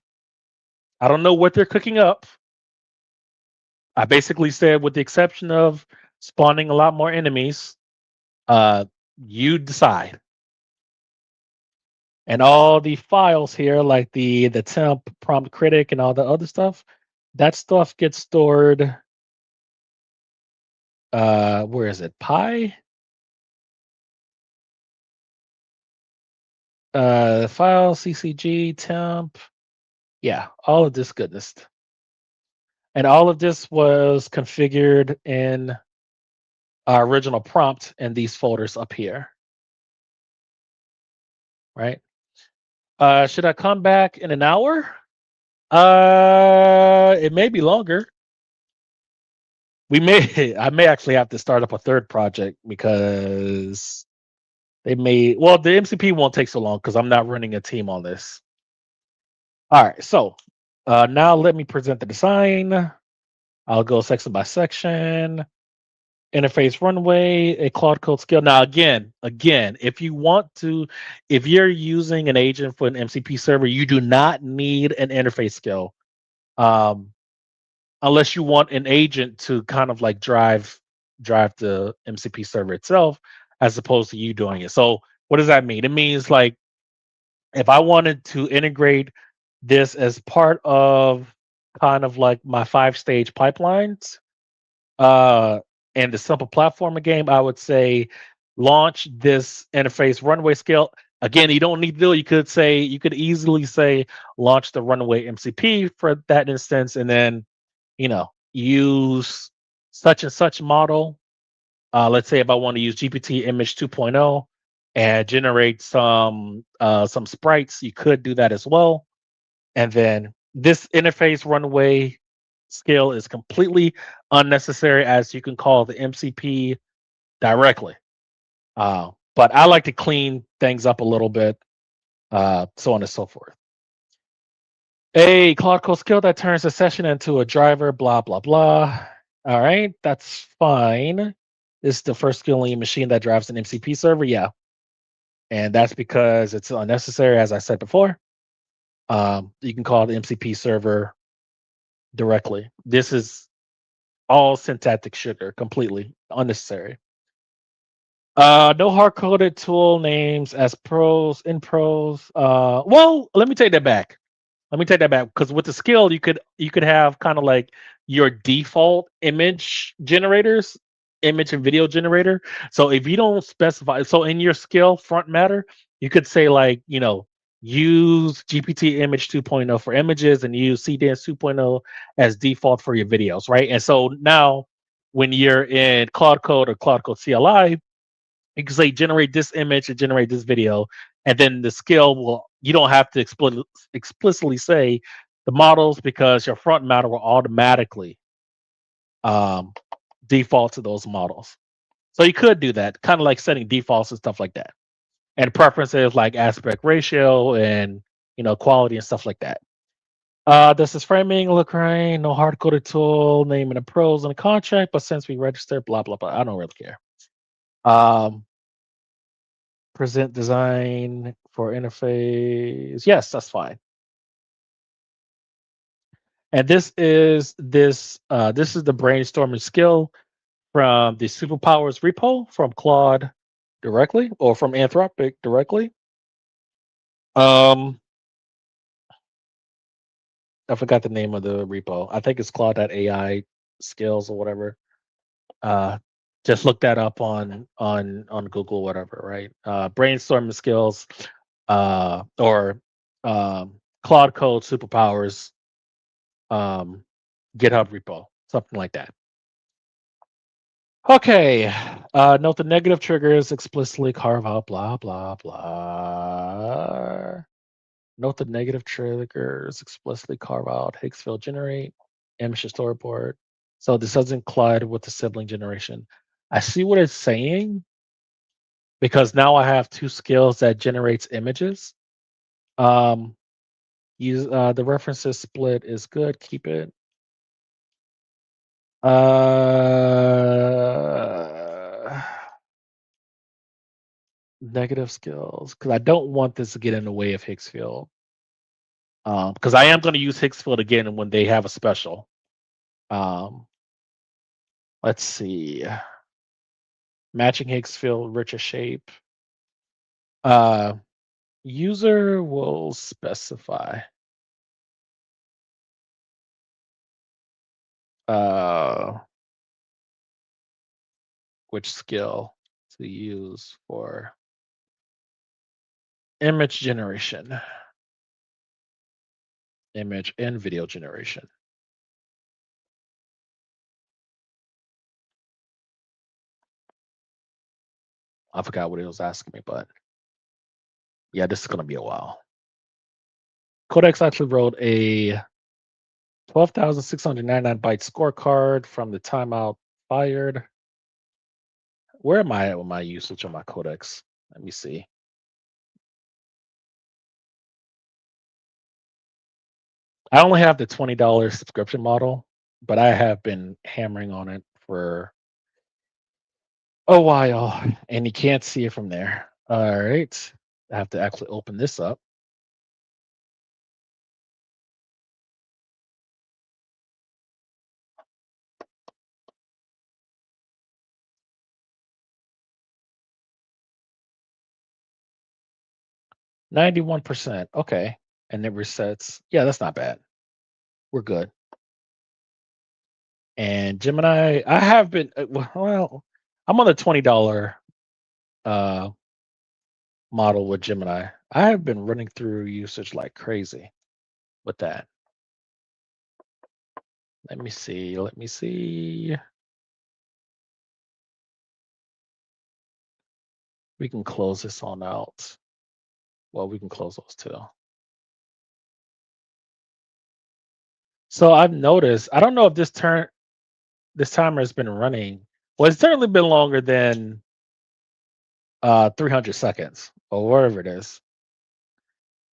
I don't know what they're cooking up. I basically said, with the exception of spawning a lot more enemies, you decide. And all the files here, like the temp, prompt critic, and all the other stuff, that stuff gets stored. Where is it? Pi? File, CCG, temp. Yeah, all of this goodness. And all of this was configured in our original prompt in these folders up here. Right? Should I come back in an hour? It may be longer. I may actually have to start up a third project because the MCP won't take so long because I'm not running a team on this. All right, so now let me present the design. I'll go section by section. Interface runway, a Claude Code skill. Now, again, if you're using an agent for an MCP server, you do not need an interface skill, unless you want an agent to kind of like drive the MCP server itself, as opposed to you doing it. So, what does that mean? It means, like, if I wanted to integrate this as part of kind of like my 5-stage pipelines, and the simple platformer game, I would say launch this interface runway skill. Again, you don't need to do it. You could easily say launch the runway MCP for that instance, and then use such and such model. Let's say if I want to use GPT image 2.0 and generate some sprites, you could do that as well. And then this interface runway skill is completely unnecessary, as you can call the MCP directly. But I like to clean things up a little bit, so on and so forth. A Claude Code skill that turns a session into a driver, blah, blah, blah. All right, that's fine. This is the first skill in your machine that drives an MCP server. Yeah. And that's because it's unnecessary, as I said before. You can call the MCP server directly. This is all syntactic sugar, completely unnecessary. No hard coded tool names as pros in pros. Well, let me take that back. Let me take that back because with the skill, you could have kind of like your default image generators, image and video generator. So if you don't specify, so in your skill front matter, you could say like use GPT image 2.0 for images and use CDance 2.0 as default for your videos, right? And so now when you're in Cloud Code or Cloud Code CLI, you can say generate this image and generate this video, and then the skill will you don't have to explicitly say the models because your front matter will automatically um, default to those models. So you could do that, kind of like setting defaults and stuff like that, and preferences like aspect ratio and quality and stuff like that. Does this framing look right? No hard coded tool, naming the pros in the contract, but since we registered, blah blah blah. I don't really care. Um, Present design for interface. Yes, that's fine. And this is the brainstorming skill from the superpowers repo from Claude directly or from Anthropic directly. Um, I forgot the name of the repo. I think it's Claude.ai skills or whatever. Uh, just look that up on Google, whatever, right? Brainstorming skills, or Claude Code superpowers, um, GitHub repo, something like that. Okay. Note the negative triggers explicitly carve out blah blah blah. Note the negative triggers explicitly carve out Higgsfield generate, image to storyboard. So this doesn't collide with the sibling generation. I see what it's saying because now I have two skills that generates images. Um, use the references split is good. Keep it. Uh, Negative skills because I don't want this to get in the way of Higgsfield. Because I am going to use Higgsfield again when they have a special. Um, let's see. Matching Higgsfield, richer shape. Uh, User will specify uh, which skill to use for image generation, image and video generation. I forgot what it was asking me, but yeah, this is going to be a while. Codex actually wrote a 12,699 byte scorecard from the timeout fired. Where am I at with my usage on my codex? Let me see. I only have the $20 subscription model, but I have been hammering on it for a while, and you can't see it from there. All right. I have to actually open this up. %91. Okay. And it resets. Yeah, that's not bad. We're good. And Gemini, I have been well, I'm on the $20 uh model with Gemini. I have been running through usage like crazy with that. Let me see. Let me see. We can close this on out. Well, we can close those too. So I've noticed, I don't know if this timer has been running. Well, it's certainly been longer than 300 seconds or whatever it is.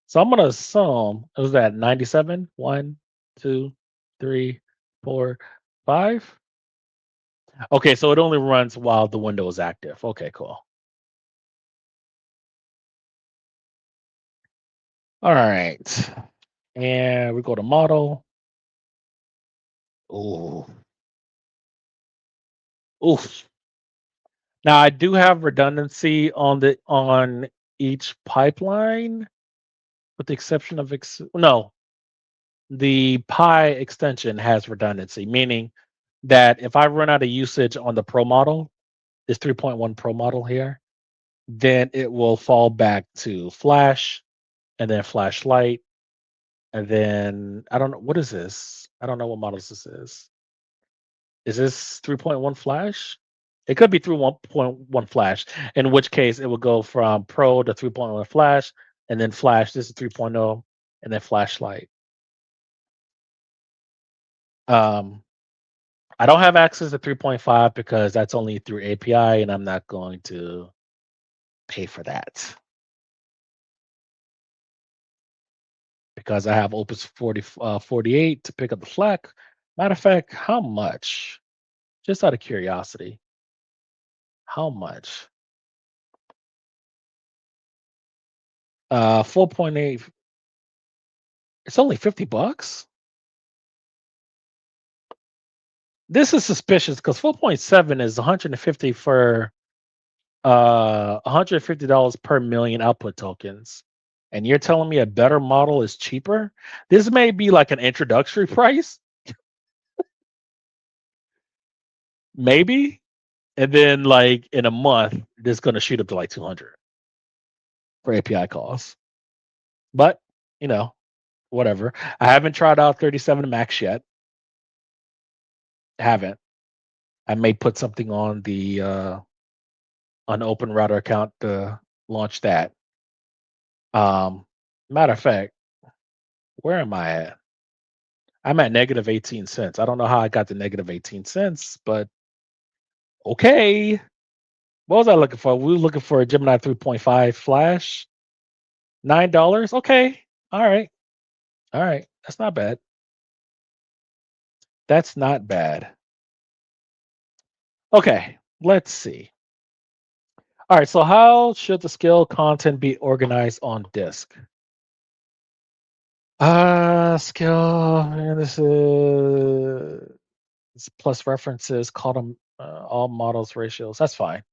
So I'm gonna assume it was at 97. 1, 2, 3, 4, 5. Okay, so it only runs while the window is active. Okay, cool. All right. And we go to model. Oh, oof. Now I do have redundancy on each pipeline, with the exception of no, the Pi extension has redundancy, meaning that if I run out of usage on the Pro model, this 3.1 Pro model here, then it will fall back to Flash and then Flash Lite, and then I don't know what is this. I don't know what models this is. Is this 3.1 Flash? It could be through 1.1 Flash, in which case it would go from Pro to 3.1 Flash, and then Flash. This is 3.0, and then Flashlight. Um, I don't have access to 3.5 because that's only through API, and I'm not going to pay for that because I have Opus 48 to pick up the slack. Matter of fact, how much? Just out of curiosity, how much? 4.8. It's only $50. This is suspicious because 4.7 is 150 for $150 per million output tokens. And you're telling me a better model is cheaper? This may be like an introductory price, maybe. And then like in a month, this is gonna shoot up to like 200 for API calls. But you know, whatever. I haven't tried out 37 Max yet. I haven't. I may put something on the Open Router account to launch that. Um, Matter of fact, where am I at? I'm at negative 18 cents. I don't know how I got the negative 18 cents, but okay. What was I looking for? We were looking for a Gemini 3.5 Flash. $9. Okay. All right. All right. That's not bad. That's not bad. Okay. Let's see. All right. So, how should the skill content be organized on disk? Skill. And this is plus references, call them all models ratios. That's fine.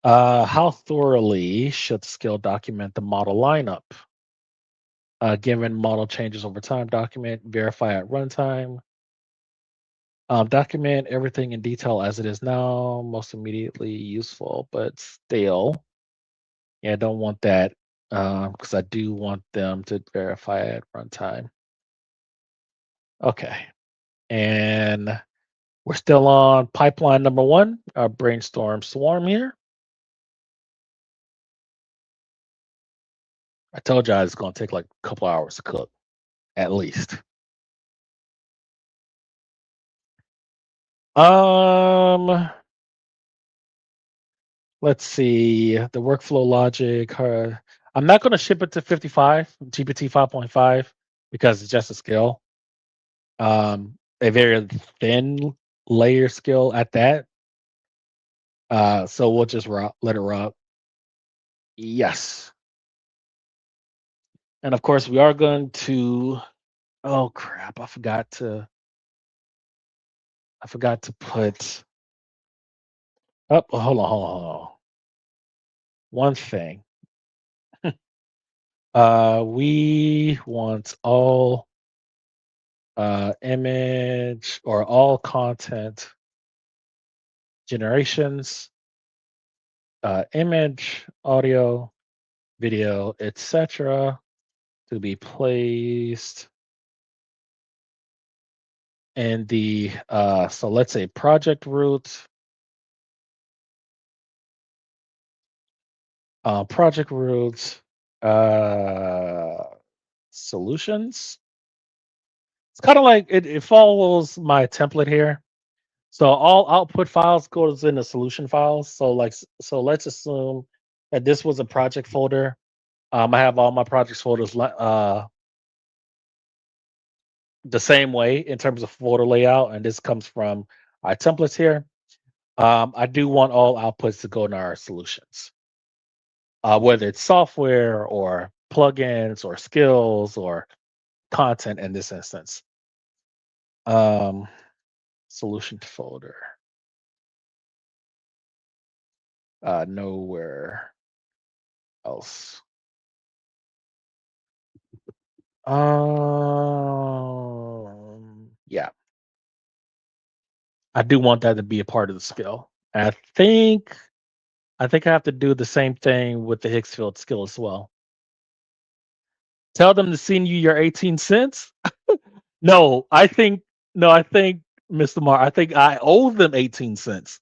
How thoroughly should the skill document the model lineup? Given model changes over time, document, verify at runtime. Document everything in detail as it is now, most immediately useful, but still, yeah, I don't want that because I do want them to verify at runtime. Okay. And we're still on pipeline number one, our brainstorm swarm here. I told you it's going to take like a couple hours to cook, at least. Um, let's see the workflow logic. I'm not going to ship it to 55 GPT 5.5 because it's just a skill. A very thin layer skill at that. So we'll just let it rock. Yes, and of course we are going to. Oh crap! I forgot to put. Oh, hold on. One thing. We want all image or all content generations, image, audio, video, etc., to be placed in the so let's say project root, project roots, solutions. It's kind of like it follows my template here. So all output files goes in the solution files. So so let's assume that this was a project folder. I have all my projects folders the same way in terms of folder layout, and this comes from our templates here. I do want all outputs to go in our solutions, whether it's software or plugins or skills or content in this instance. Um, Solution folder. Nowhere else. Yeah, I do want that to be a part of the skill. And I think I have to do the same thing with the Hicksfield skill as well. Tell them to send you your 18 cents. No, I think Mr. Mar, I think I owe them 18 cents.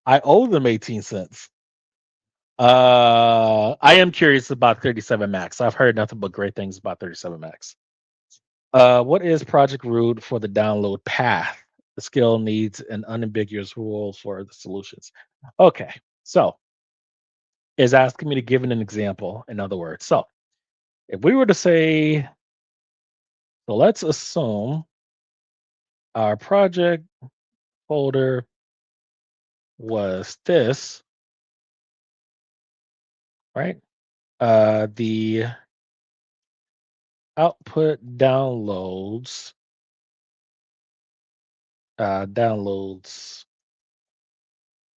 I owe them 18 cents. I am curious about 37 Max. I've heard nothing but great things about 37 Max. What is Project Root for the download path? The skill needs an unambiguous rule for the solutions. Okay, so is asking me to give an example, in other words. So if we were to say, so let's assume our project folder was this, right? The output downloads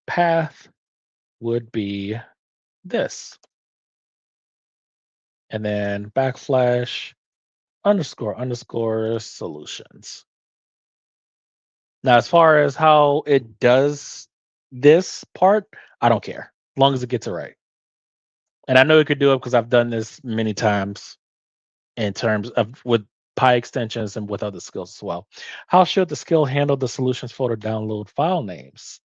path would be this, and then backslash underscore solutions. Now, as far as how it does this part, I don't care, as long as it gets it right. And I know it could do it because I've done this many times in terms of with Pi extensions and with other skills as well. How should the skill handle the solutions folder download file names?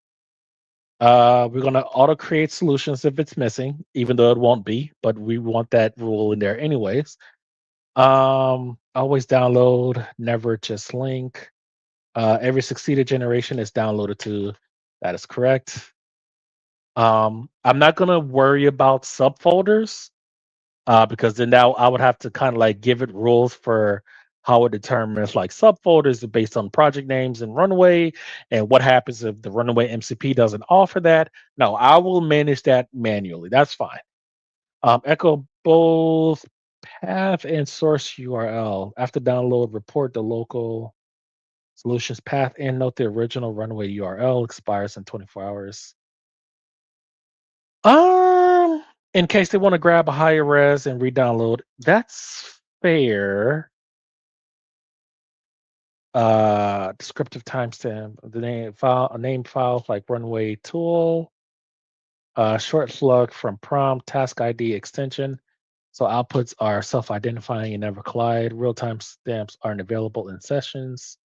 We're going to auto create solutions if it's missing, even though it won't be, but we want that rule in there anyways. Always download, never just link. Every succeeded generation is downloaded to. That is correct. I'm not gonna worry about subfolders because then now I would have to kind of like give it rules for how it determines like subfolders are based on project names and runway, and what happens if the runway MCP doesn't offer that. No, I will manage that manually. That's fine. Echo both path and source URL. After download, report the local solutions path and note the original runway URL expires in 24 hours. Um, in case they want to grab a higher res and re-download, that's fair. Descriptive timestamp, the name files like runway tool, short slug from prompt, task ID extension. So outputs are self-identifying and never collide. Real-time stamps aren't available in sessions.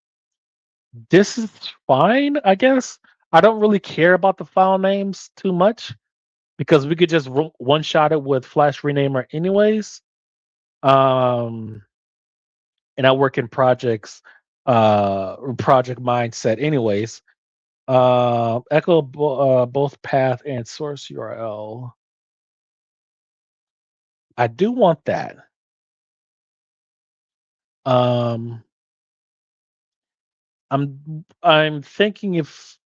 This is fine, I guess. I don't really care about the file names too much because we could just one shot it with Flash Renamer anyways. Um, and I work in project mindset anyways. Echo both path and source URL. I do want that. Um, I'm thinking if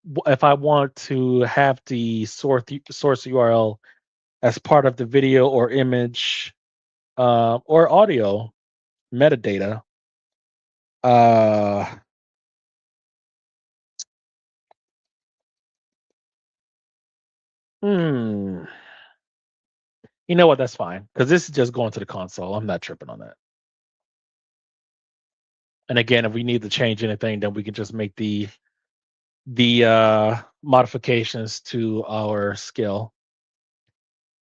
I want to have the source URL as part of the video or image or audio metadata. Uh, hmm. You know what? That's fine because this is just going to the console. I'm not tripping on that. And again, if we need to change anything, then we can just make the modifications to our skill.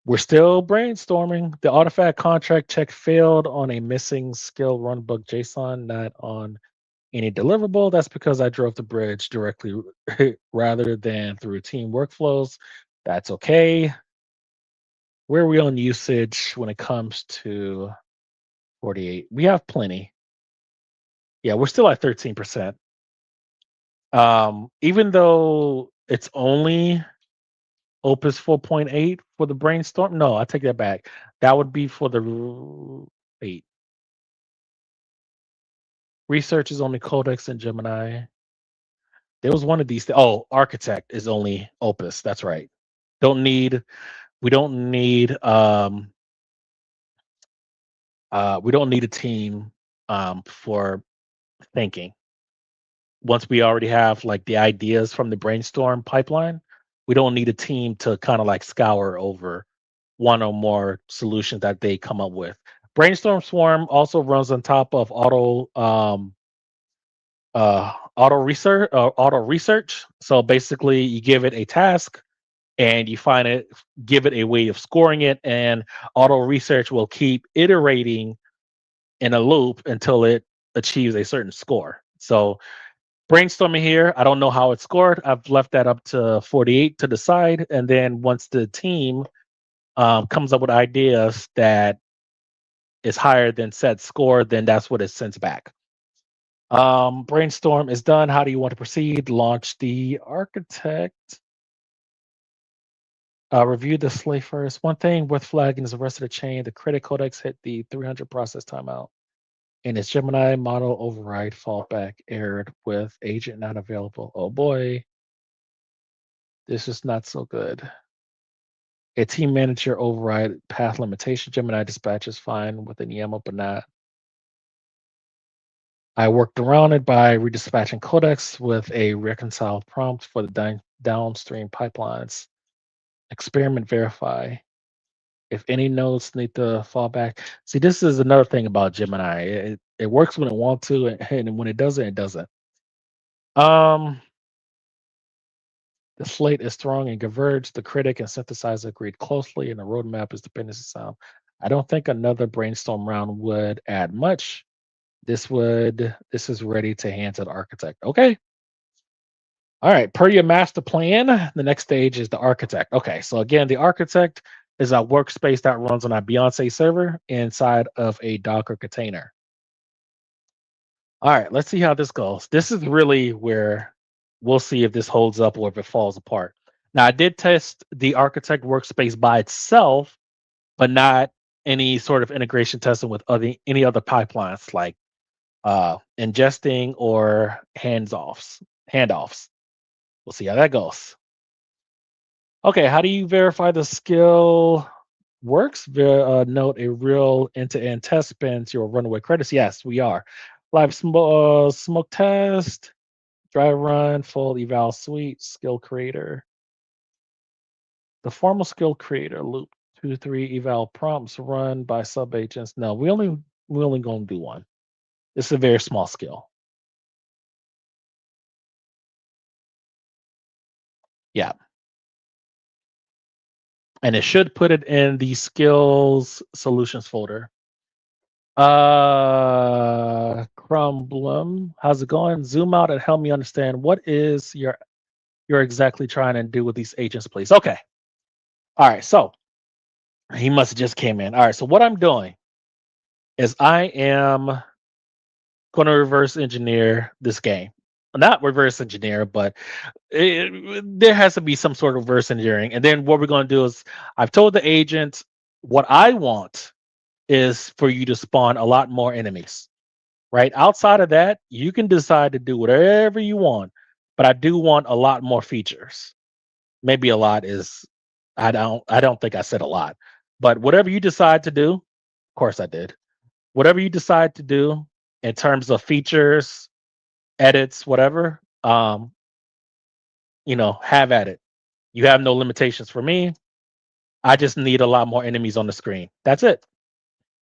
We're still brainstorming. The artifact contract check failed on a missing skill runbook JSON, not on any deliverable. That's because I drove the bridge directly rather than through team workflows. That's okay. Where are we on usage when it comes to 48? We have plenty. Yeah, we're still at 13%. Even though it's only Opus 4.8 for the brainstorm. No, I take that back. That would be for the 8. Research is only Codex and Gemini. There was one of these. Oh, Architect is only Opus. That's right. Don't need we don't need we don't need a team for thinking. Once we already have like the ideas from the brainstorm pipeline, we don't need a team to kind of like scour over one or more solutions that they come up with. Brainstorm Swarm also runs on top of auto research. So basically you give it a task and you find it give it a way of scoring it, and auto research will keep iterating in a loop until it achieves a certain score. So brainstorming here, I don't know how it's scored. I've left that up to 48 to decide, and then once the team comes up with ideas that is higher than said score, then that's what it sends back. Brainstorm is done. How do you want to proceed? Launch the architect. Review the slate first. One thing worth flagging is the rest of the chain. The credit codex hit the 300 process timeout. And its Gemini model override fallback errored with agent not available. Oh boy, this is not so good. A team manager override path limitation. Gemini dispatch is fine with an YAML, but not. I worked around it by redispatching codecs with a reconciled prompt for the downstream pipelines. Experiment verify. If any nodes need to fall back. See, this is another thing about Gemini. It works when it wants to, and when it doesn't, it doesn't. Um, the slate is strong and converged. The critic and synthesizer agreed closely, and the roadmap is dependency sound. I don't think another brainstorm round would add much. This is ready to hand to the architect. Okay. All right. Per your master plan, the next stage is the architect. Okay. So again, the architect is a workspace that runs on a Beyonce server inside of a Docker container. All right, let's see how this goes. This is really where we'll see if this holds up or if it falls apart. Now, I did test the architect workspace by itself, but not any sort of integration testing with any other pipelines like ingesting or handoffs. We'll see how that goes. Okay, how do you verify the skill works? Note a real end-to-end test spins your runaway credits. Yes, we are. Live smoke test, dry run, full eval suite, skill creator. The formal skill creator loop 2 to 3 eval prompts run by sub agents. No, we only gonna do one. It's a very small skill. Yeah. And it should put it in the skills solutions folder. Crumblum, how's it going? Zoom out and help me understand what is you're exactly trying to do with these agents, please. Okay. All right. So he must have just came in. All right. So what I'm doing is I am going to reverse engineer this game. Not reverse engineer, but there has to be some sort of reverse engineering. And then what we're going to do is I've told the agent what I want is for you to spawn a lot more enemies. Right outside of that, you can decide to do whatever you want, but I do want a lot more features. Maybe a lot is I don't think I said a lot, but whatever you decide to do, of course I did. Whatever you decide to do in terms of features, edits, whatever, have at it. You have no limitations for me. I just need a lot more enemies on the screen. That's it.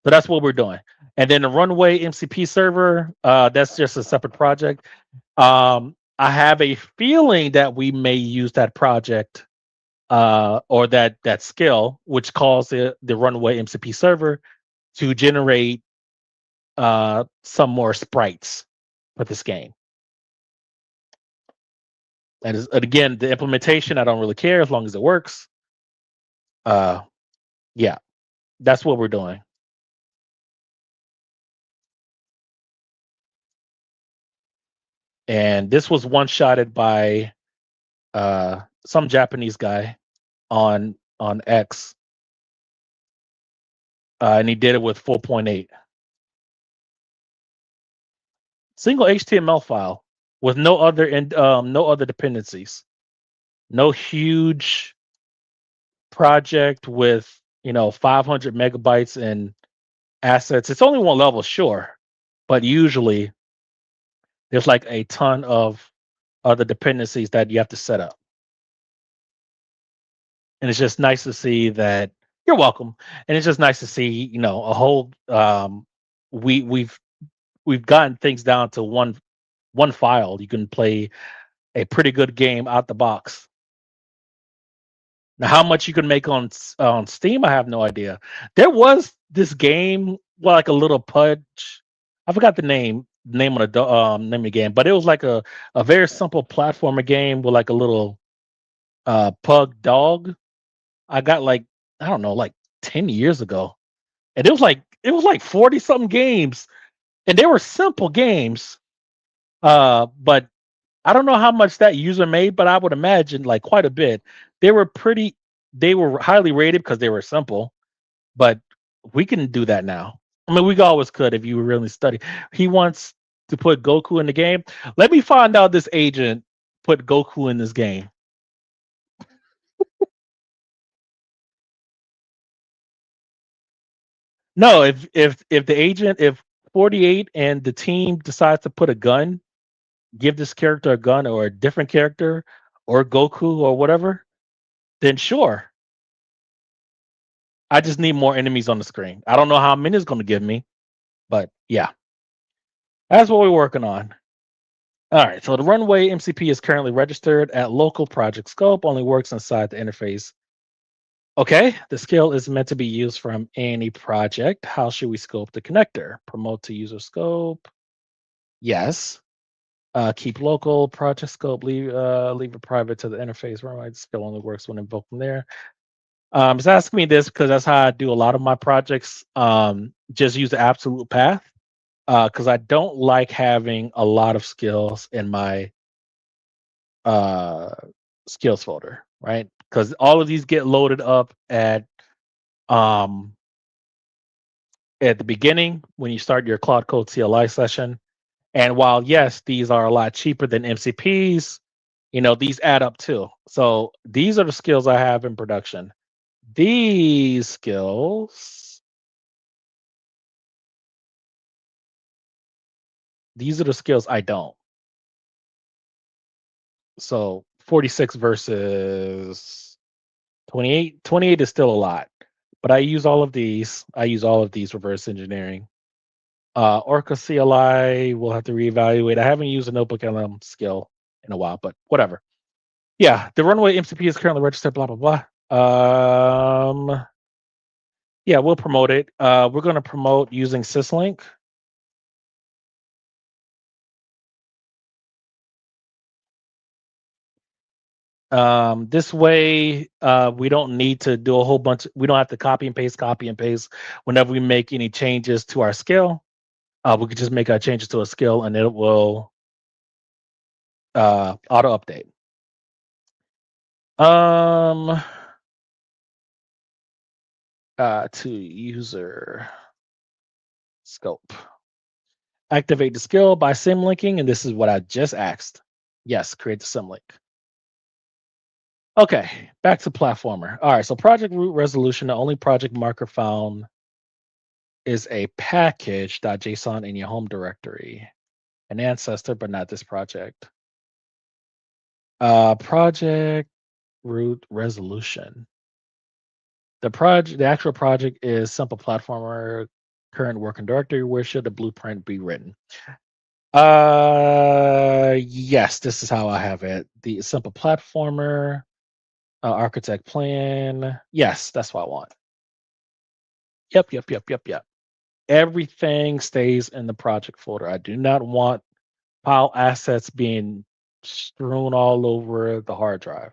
So that's what we're doing. And then the Runway MCP server, that's just a separate project. I have a feeling that we may use that project or that skill, which calls the Runway MCP server to generate some more sprites for this game. And again, the implementation, I don't really care as long as it works. Yeah, that's what we're doing. And this was one shotted by some Japanese guy on X, and he did it with 4.8 single HTML file with no other dependencies, no huge project with 500 megabytes in assets. It's only one level, sure, but usually there's like a ton of other dependencies that you have to set up, and it's just nice to see that. You're welcome. And it's just nice to see a whole we we've gotten things down to one file. You can play a pretty good game out the box. Now, how much you can make on Steam, I have no idea. There was this game, well, like a little pudge. I forgot the name of name of the game, but it was like a very simple platformer game with like a little pug dog. I got like, I don't know, like 10 years ago, and it was like 40 something games, and they were simple games. But I don't know how much that user made, but I would imagine like quite a bit. They were pretty they were highly rated because they were simple, but we can do that now. I mean, we always could if you really study. He wants to put Goku in the game. Let me find out this agent put Goku in this game. No, if the agent, if 48 and the team decides to put a gun, give this character a gun or a different character or Goku or whatever, then sure. I just need more enemies on the screen. I don't know how many it's going to give me, but yeah, that's what we're working on. All right, so the runway MCP is currently registered at local project scope, only works inside the interface. Okay, the skill is meant to be used from any project. How should we scope the connector? Promote to user scope. Yes. Keep local project scope. Leave it private to the interface. Runway skill only works when invoked from there. It's asking me this because that's how I do a lot of my projects. Just use the absolute path because I don't like having a lot of skills in my uh, skills folder, right? Because all of these get loaded up um, at the beginning when you start your Cloud Code CLI session. And while yes, these are a lot cheaper than MCPs, these add up too. So these are the skills I have in production. These skills, these are the skills I don't. So 46 versus 28. 28 is still a lot, but I use all of these. I use all of these reverse engineering. Orca CLI, we'll have to reevaluate. I haven't used a notebook LM skill in a while, but whatever. Yeah, the runway MCP is currently registered, blah, blah, blah. Yeah, we'll promote it. We're going to promote using syslink. This way, we don't need to do a whole bunch. We don't have to copy and paste whenever we make any changes to our skill. We could just make our changes to a skill and it will auto update. To user scope. Activate the skill by symlinking, and this is what I just asked. Yes, create the symlink. Okay, back to platformer. All right, so project root resolution, the only project marker found is a package.json in your home directory. An ancestor, but not this project. Project root resolution. The actual project is simple platformer, current working directory. Where should the blueprint be written? Yes, this is how I have it. The simple platformer, architect plan. Yes, that's what I want. Yep. Everything stays in the project folder. I do not want file assets being strewn all over the hard drive.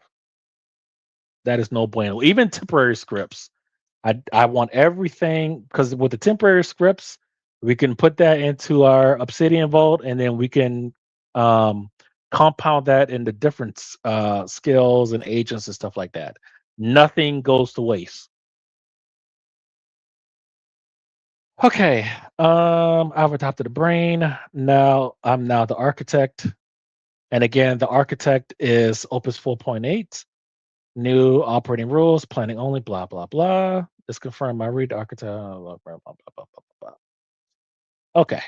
That is no bueno. Even temporary scripts. I want everything because with the temporary scripts, we can put that into our Obsidian Vault, and then we can compound that into different skills and agents and stuff like that. Nothing goes to waste. Okay, I've adopted a brain. Now I'm now the architect, and again, the architect is Opus 4.8. New operating rules, planning only, blah, blah, blah. It's confirmed. I read the architect. Blah, blah, blah, blah, blah, blah. Okay.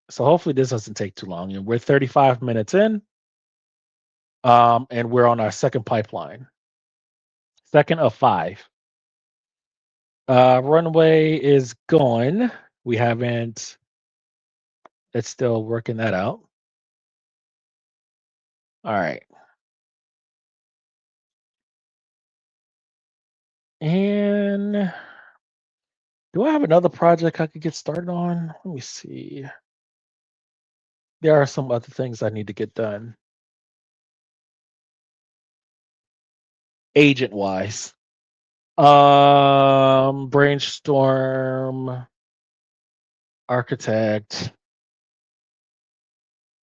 So hopefully this doesn't take too long. And we're 35 minutes in. And we're on our second pipeline. Second of 5. Runway is going. We haven't. It's still working that out. All right. And do I have another project I could get started on? Let me see. There are some other things I need to get done. Agent wise. Brainstorm, architect,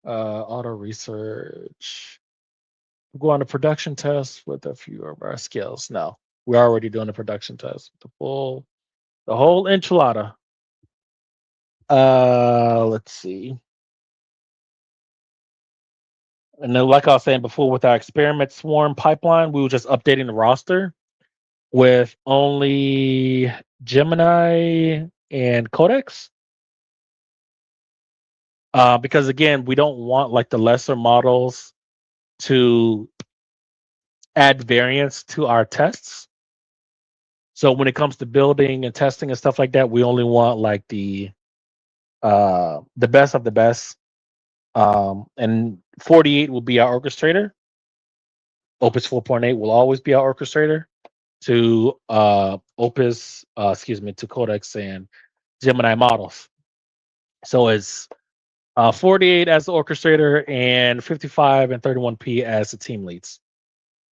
auto research. Go on a production test with a few of our skills. No, we're already doing a production test. The whole enchilada. Let's see. And then, like I was saying before, with our experiment swarm pipeline, we were just updating the roster with only Gemini and Codex. Because again, we don't want like the lesser models to add variance to our tests. So when it comes to building and testing and stuff like that, we only want like the best of the best. And 48 will be our orchestrator. Opus 4.8 will always be our orchestrator to to Codex and Gemini models. So it's 48 as the orchestrator and 55 and 31p as the team leads.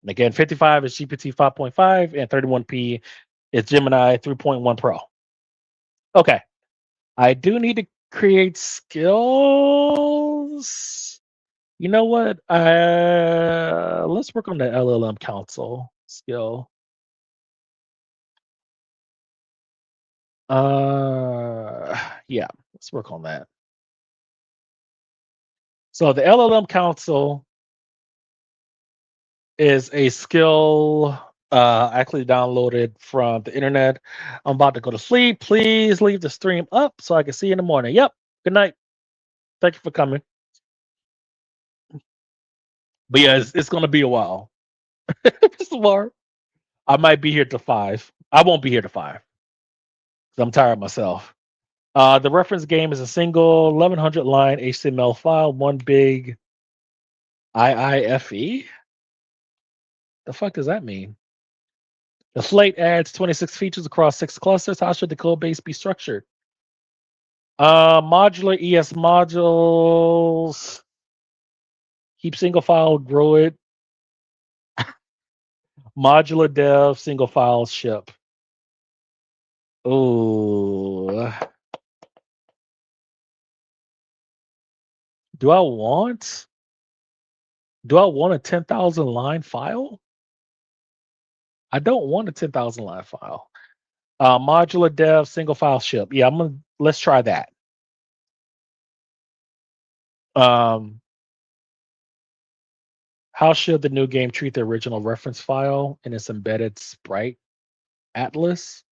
And again, 55 is GPT 5.5 and 31p is Gemini 3.1 Pro. Okay. I do need to create skills. You know what? Let's work on the LLM Council skill. Yeah, let's work on that. So the LLM Council is a skill actually downloaded from the internet. I'm about to go to sleep. Please leave the stream up so I can see you in the morning. Yep. Good night. Thank you for coming. But yeah, it's gonna be a while. Tomorrow. I might be here till 5. I won't be here till 5. 'Cause I'm tired myself. The reference game is a single 1100 line HTML file, one big IIFE. The fuck does that mean? The slate adds 26 features across 6 clusters. How should the code base be structured? Modular ES modules. Keep single file, grow it. Modular dev, single file, ship. Oh. Do I want a 10,000 line file? I don't want a 10,000 line file. Modular dev, single file ship. Yeah, let's try that. How should the new game treat the original reference file and its embedded sprite atlas?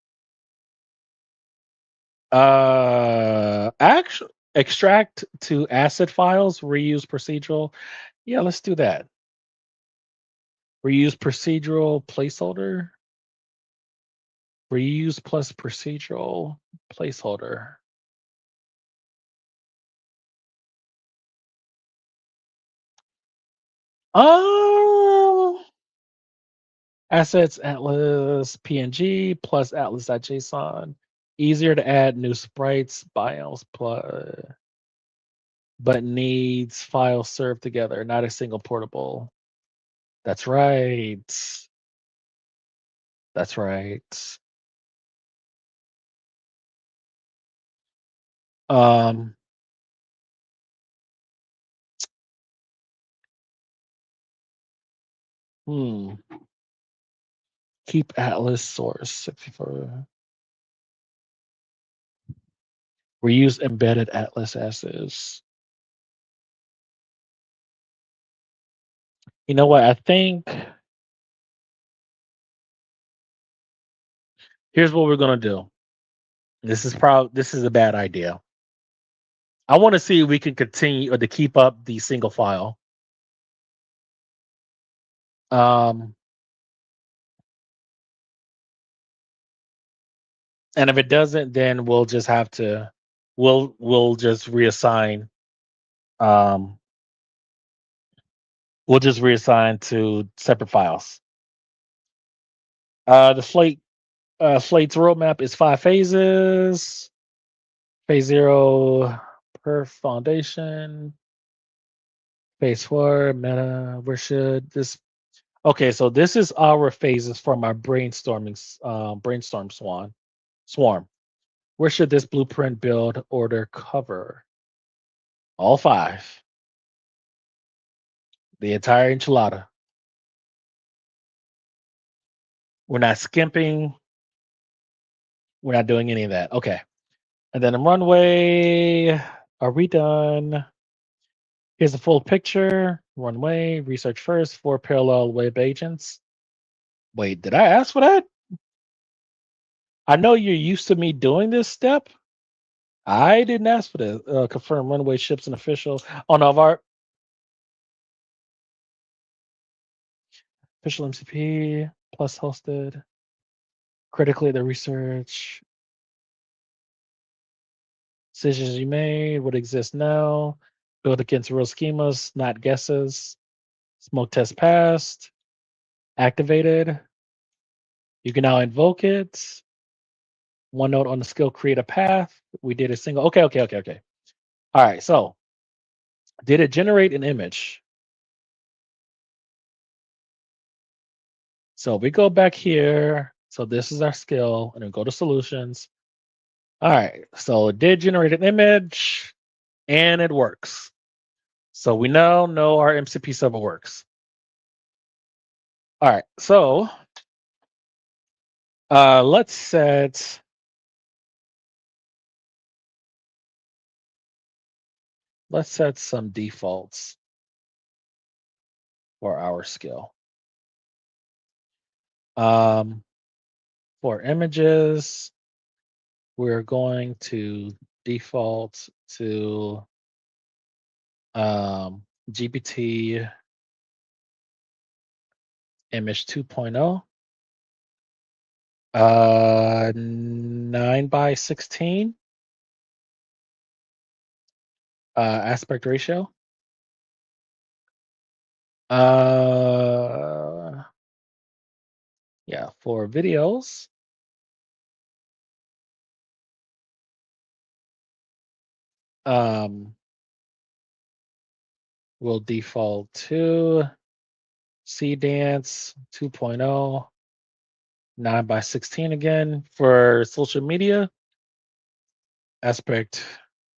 Actually, extract to asset files, reuse procedural. Yeah, let's do that. Reuse procedural placeholder. Reuse plus procedural placeholder. Oh, assets atlas PNG plus atlas.json. Easier to add new sprites, biomes, but needs files served together, not a single portable. That's right. That's right. Um, hmm. Keep Atlas source 64. Reuse embedded Atlas as is. You know what? I think Here's what we're gonna do. This is a bad idea. I want to see if we can continue or to keep up the single file. Um, and if it doesn't, then we'll just reassign. Um, we'll just reassign to separate files. The Slate's roadmap is 5 phases. Phase 0 per foundation. Phase 4 meta. Where should this? Okay, so this is our phases from our brainstorm swarm. Where should this blueprint build order cover? All five. The entire enchilada. We're not skimping. We're not doing any of that. Okay. And then in runway, are we done? Here's the full picture. Runway, research first, 4 parallel web agents. Wait, did I ask for that? I know you're used to me doing this step. I didn't ask for this. Confirm runway ships and official. Oh no, our official MCP plus hosted. Critically, the research decisions you made would exist now. Build against real schemas, not guesses. Smoke test passed. Activated. You can now invoke it. One note on the skill create a path. We did a single. Okay. All right. So, did it generate an image? So we go back here. So this is our skill, and then go to solutions. All right. So it did generate an image, and it works. So we now know our MCP server works. All right. So let's set some defaults for our skill. For images, we're going to default to GPT image 2.0, 9:16 aspect ratio. Yeah, for videos, we'll default to C Dance 2.0, 9:16 again. For social media, aspect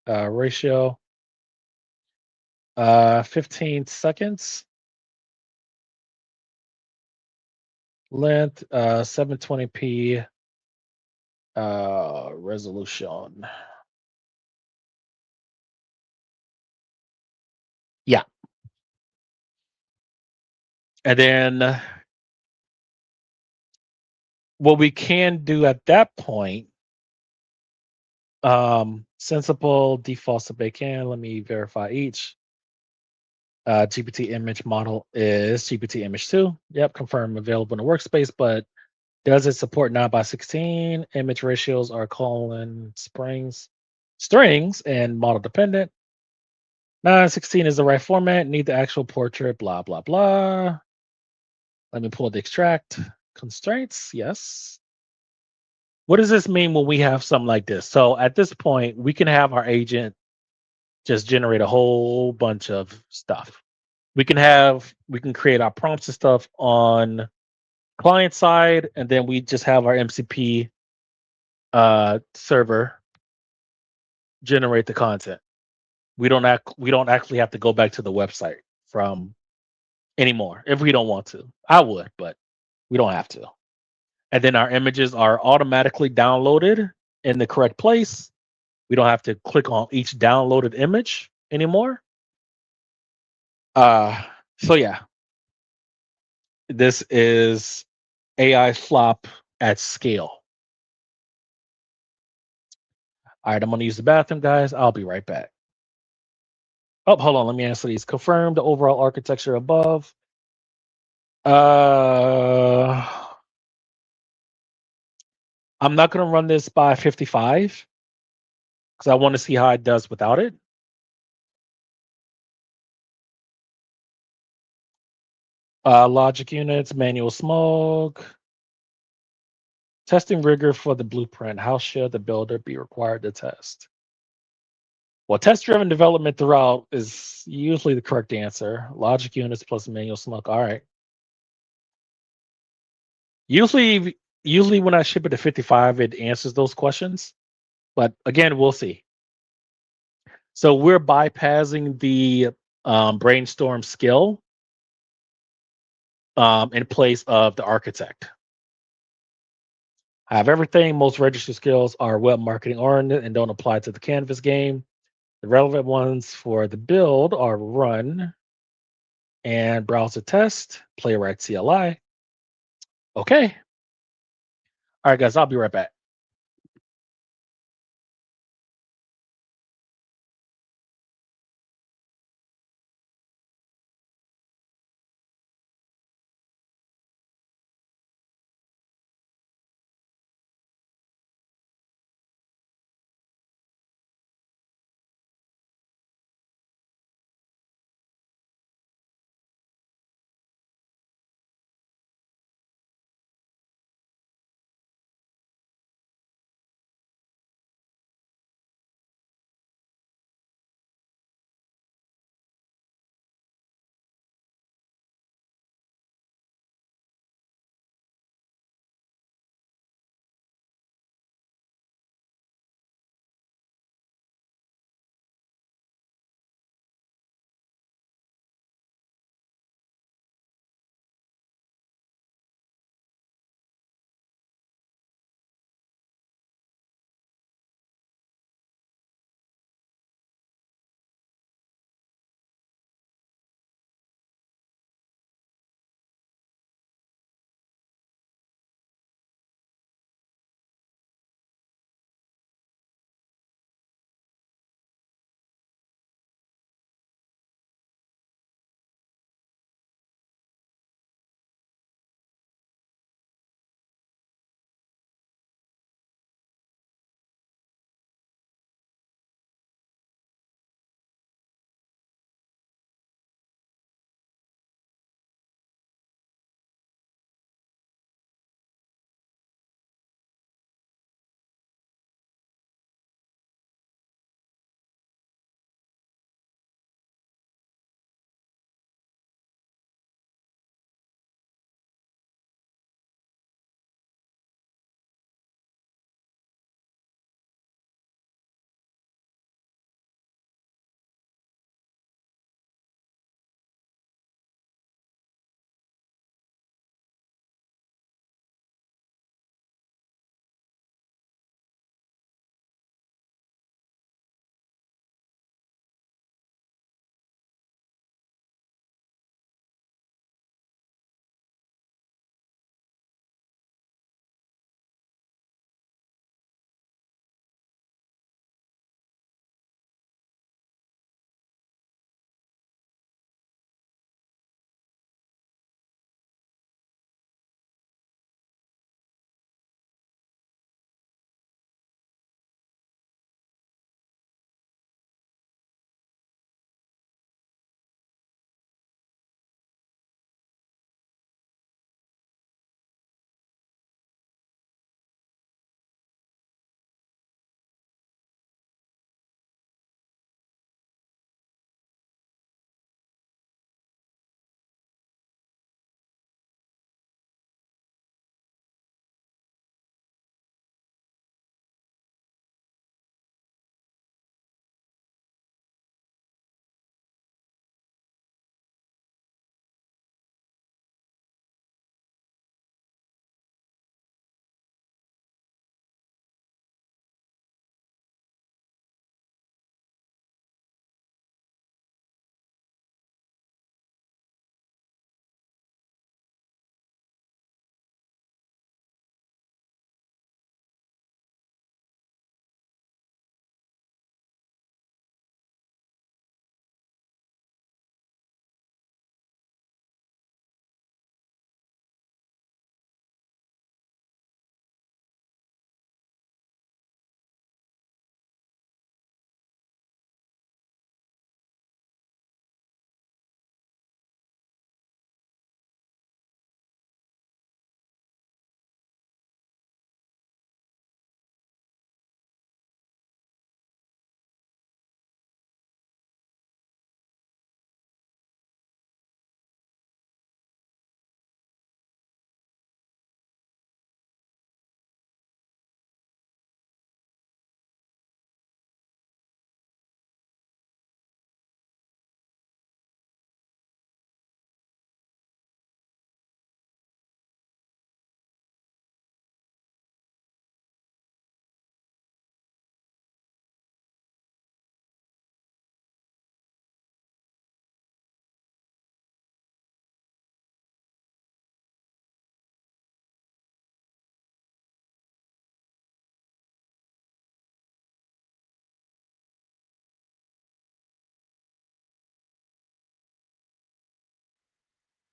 ratio, 15 seconds. Length, 720p resolution. Yeah. And then what we can do at that point, sensible defaults to bake in. Let me verify each. GPT image model is GPT image 2. Yep, confirm available in the workspace, but does it support 9:16? Image ratios are strings and model dependent. 9:16 is the right format. Need the actual portrait, blah, blah, blah. Let me pull the extract constraints. Yes. What does this mean when we have something like this? So at this point, we can have our agent just generate a whole bunch of stuff. We can create our prompts and stuff on client side, and then we just have our MCP server generate the content. We don't actually have to go back to the website from anymore if we don't want to. I would, but we don't have to. And then our images are automatically downloaded in the correct place. We don't have to click on each downloaded image anymore. So yeah, this is AI flop at scale. All right, I'm going to use the bathroom, guys. I'll be right back. Oh, hold on. Let me answer these. Confirm the overall architecture above. Uh, I'm not going to run this by 55 because I want to see how it does without it. Logic units, manual smoke, testing rigor for the blueprint. How should the builder be required to test? Well, test-driven development throughout is usually the correct answer. Logic units plus manual smoke. All right. Usually when I ship it to 55, it answers those questions. But again, we'll see. So we're bypassing the brainstorm skill in place of the architect. I have everything. Most registered skills are web marketing oriented and don't apply to the Canvas game. The relevant ones for the build are run and browser test, playwright CLI. Okay. All right, guys, I'll be right back.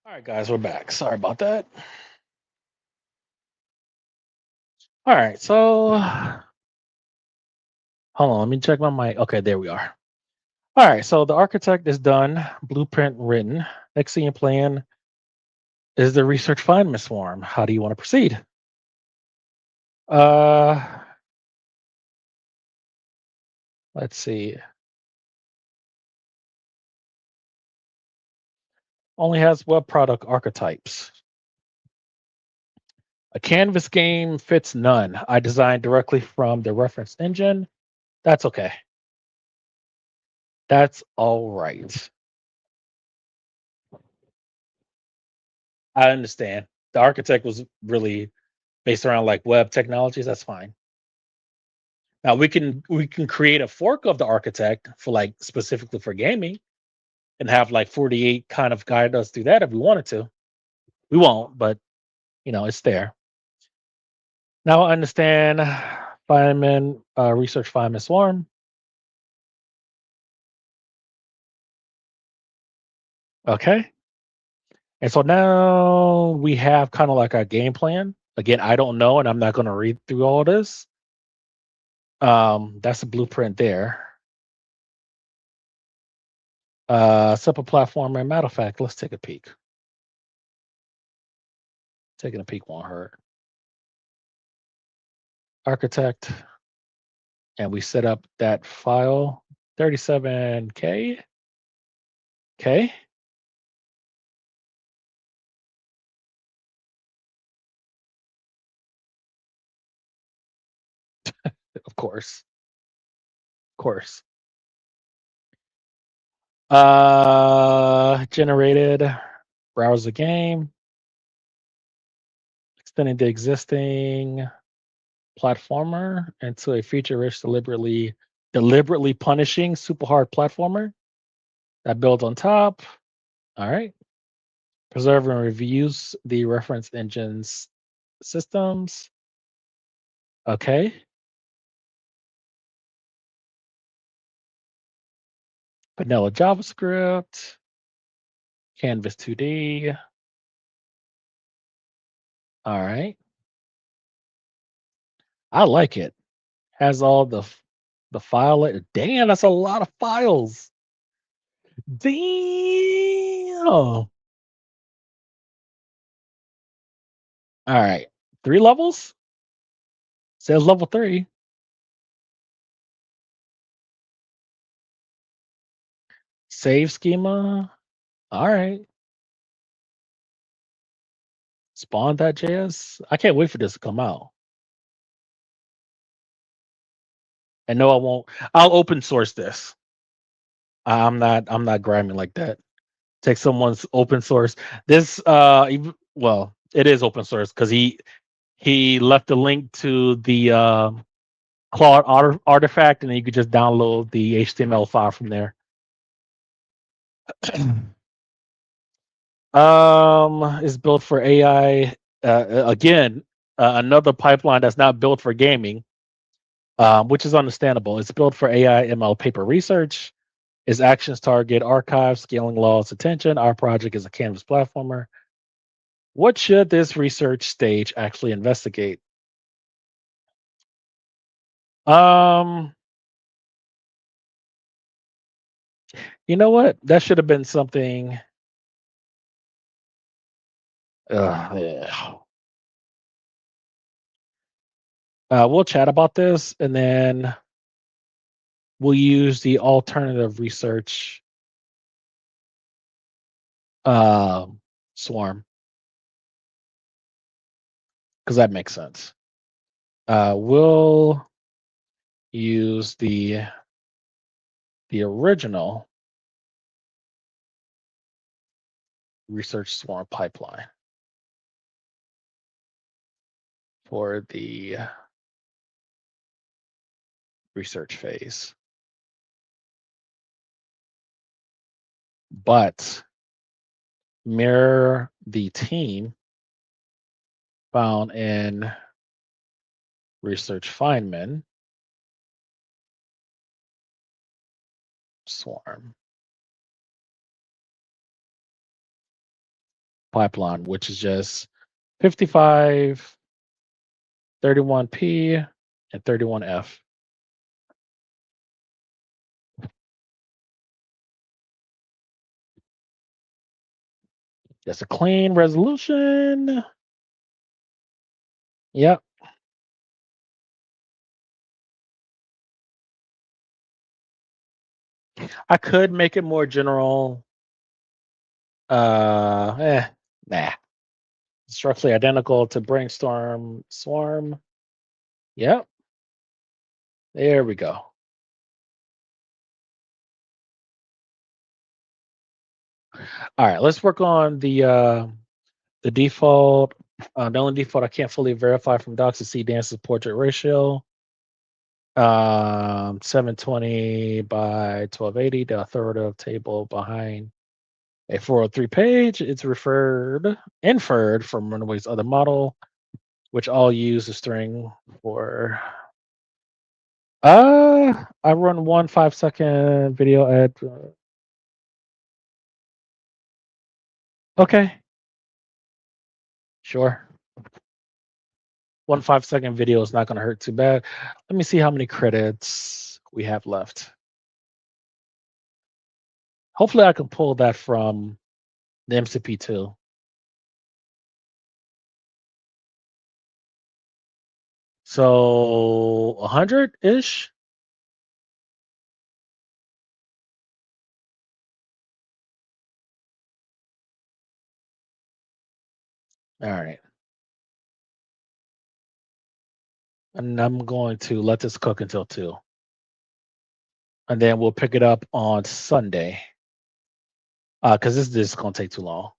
All right, guys, we're back. Sorry about that. All right, so hold on, let me check my mic. Okay, there we are. All right, so the architect is done, blueprint written. Next thing you're playing is the research find Miss Swarm. How do you want to proceed? Uh, let's see. Only has web product archetypes. A canvas game fits none. I designed directly from the reference engine. That's okay. That's all right. I understand. The architect was really based around like web technologies. That's fine. Now we can create a fork of the architect for like specifically for gaming and have like 48 kind of guide us through that if we wanted to. We won't, but it's there. Now I understand Feynman research Feynman swarm. Okay. And so now we have kind of like our game plan. Again, I don't know, and I'm not going to read through all this. That's the blueprint there. Simple platform. And matter of fact, let's take a peek. Taking a peek won't hurt. Architect, and we set up that file 37K. Okay, of course, of course. Generated browser game, extending the existing platformer into a feature-rich, deliberately punishing super hard platformer that builds on top. All right. Preserve and reviews the reference engines systems. Okay. Vanilla JavaScript, Canvas 2D. All right. I like it. Has all the file. Damn, that's a lot of files. Damn. All right. 3 levels? Says level 3. Save schema. All right. Spawn.js. I can't wait for this to come out. And no, I won't. I'll open source this. I'm not grimy like that. Take someone's open source. This well, it is open source because he left a link to the Claude artifact, and then you could just download the HTML file from there. Is built for AI. Again, another pipeline that's not built for gaming, which is understandable. It's built for AI ML paper research. Its actions target archive, scaling laws, attention. Our project is a Canvas platformer. What should this research stage actually investigate? Um, you know what? That should have been something. Yeah. We'll chat about this, and then we'll use the alternative research swarm because that makes sense. We'll use the original research swarm pipeline for the research phase, but mirror the team found in research Feynman swarm. pipeline, which is just 55, 31P, and 31F. That's a clean resolution. Yep. I could make it more general. Nah. Structurally identical to brainstorm swarm. Yep. There we go. All right, let's work on the default. The only default I can't fully verify from docs is C dance's portrait ratio. 720 by 1280, the authoritative table behind a 403 page. It's inferred from Runaway's other model, which all use a string for. I run 1 5-second video ad. Okay, sure. 1 5-second video is not going to hurt too bad. Let me see how many credits we have left. Hopefully, I can pull that from the MCP2. So 100-ish. All right. And I'm going to let this cook until 2. And then we'll pick it up on Sunday. Because this is going to take too long.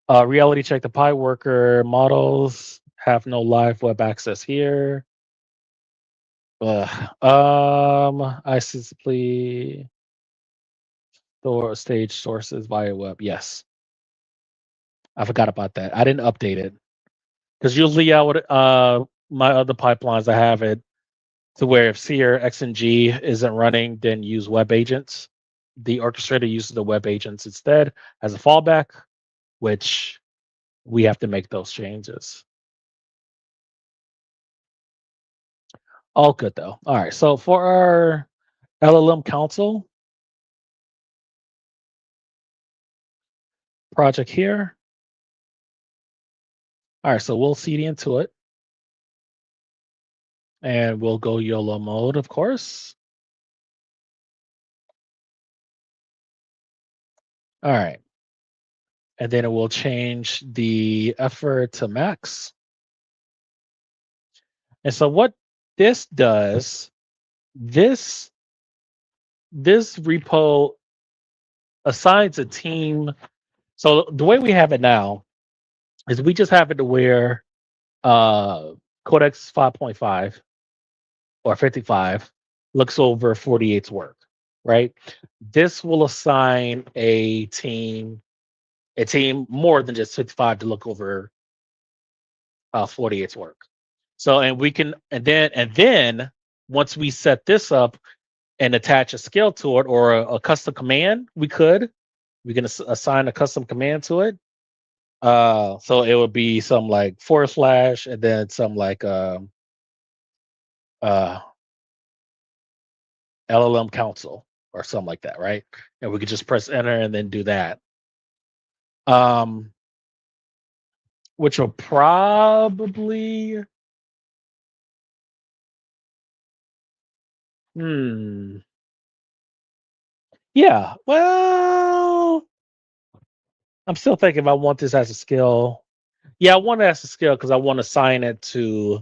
Reality check the Pi worker models have no live web access here. I simply store stage sources via web. Yes. I forgot about that. I didn't update it. Because usually I would my other pipelines I have it to where if C or X and G isn't running, then use web agents. The orchestrator uses the web agents instead as a fallback, which we have to make those changes. All good though. All right. So for our LLM console project here. All right. So we'll CD into it. And we'll go YOLO mode, of course. All right. And then it will change the effort to max. And so what this does, this repo assigns a team. So the way we have it now is we just have it to where Codex 5.5 or 55 looks over 48's work, right? This will assign a team more than just 55 to look over 48's work. So and we can and then once we set this up and attach a skill to it or a custom command, we can assign a custom command to it. So it would be some like / and then some like LLM council or something like that, right? And we could just press enter and then do that. Which will probably yeah. Well, I'm still thinking if I want this as a skill. Yeah, I want it as a skill because I want to assign it to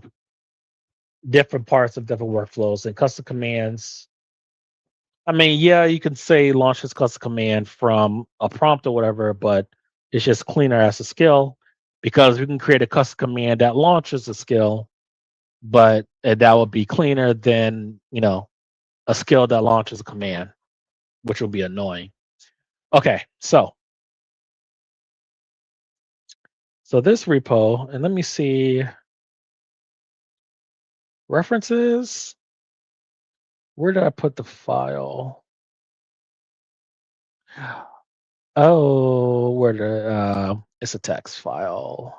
different parts of different workflows and custom commands. I mean, yeah, you can say launch this custom command from a prompt or whatever, but it's just cleaner as a skill because we can create a custom command that launches a skill, but that would be cleaner than a skill that launches a command, which will be annoying. Okay, so this repo, and let me see references. Where did I put the file? Oh, where it's a text file.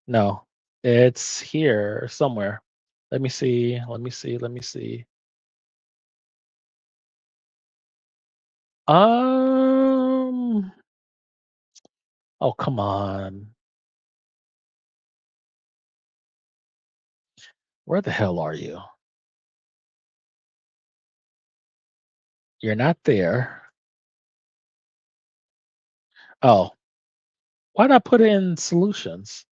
No, it's here somewhere. Let me see. Let me see. Let me see. Um. Oh, come on. Where the hell are you? You're not there. Oh, why not put it in solutions?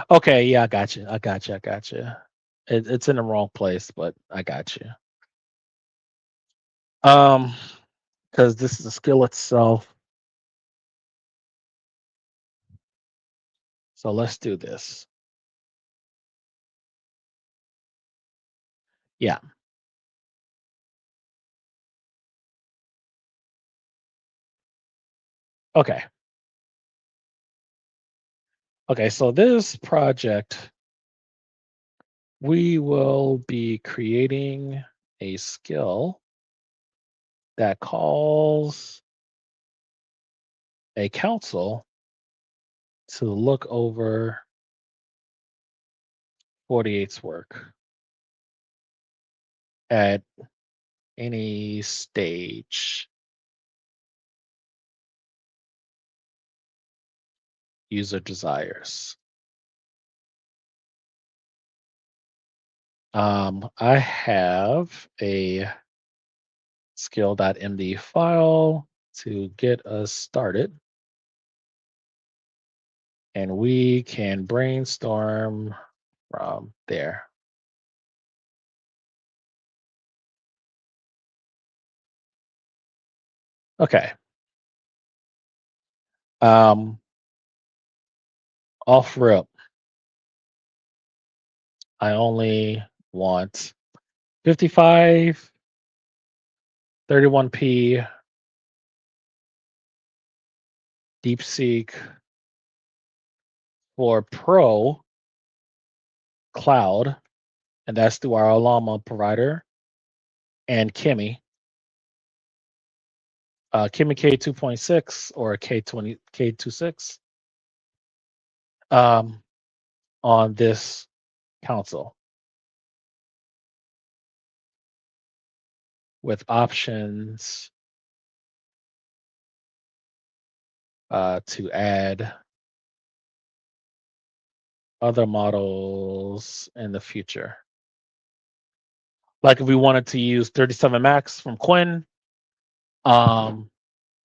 Okay, yeah, I got you. I got you. I got you. It's in the wrong place, but I got you. Um, because this is a skill itself. So let's do this. Yeah. Okay. Okay. So this project, we will be creating a skill that calls a council to look over 48's work at any stage user desires. I have a skill.md file to get us started, and we can brainstorm from there. Okay. Um, Off rip, I only want 55, 31p, DeepSeek for Pro Cloud, and that's through our Llama provider, and Kimi, Kimi K2.6 or K20 K26 um, on this console with options to add other models in the future. Like if we wanted to use 37 Max from Quinn, um,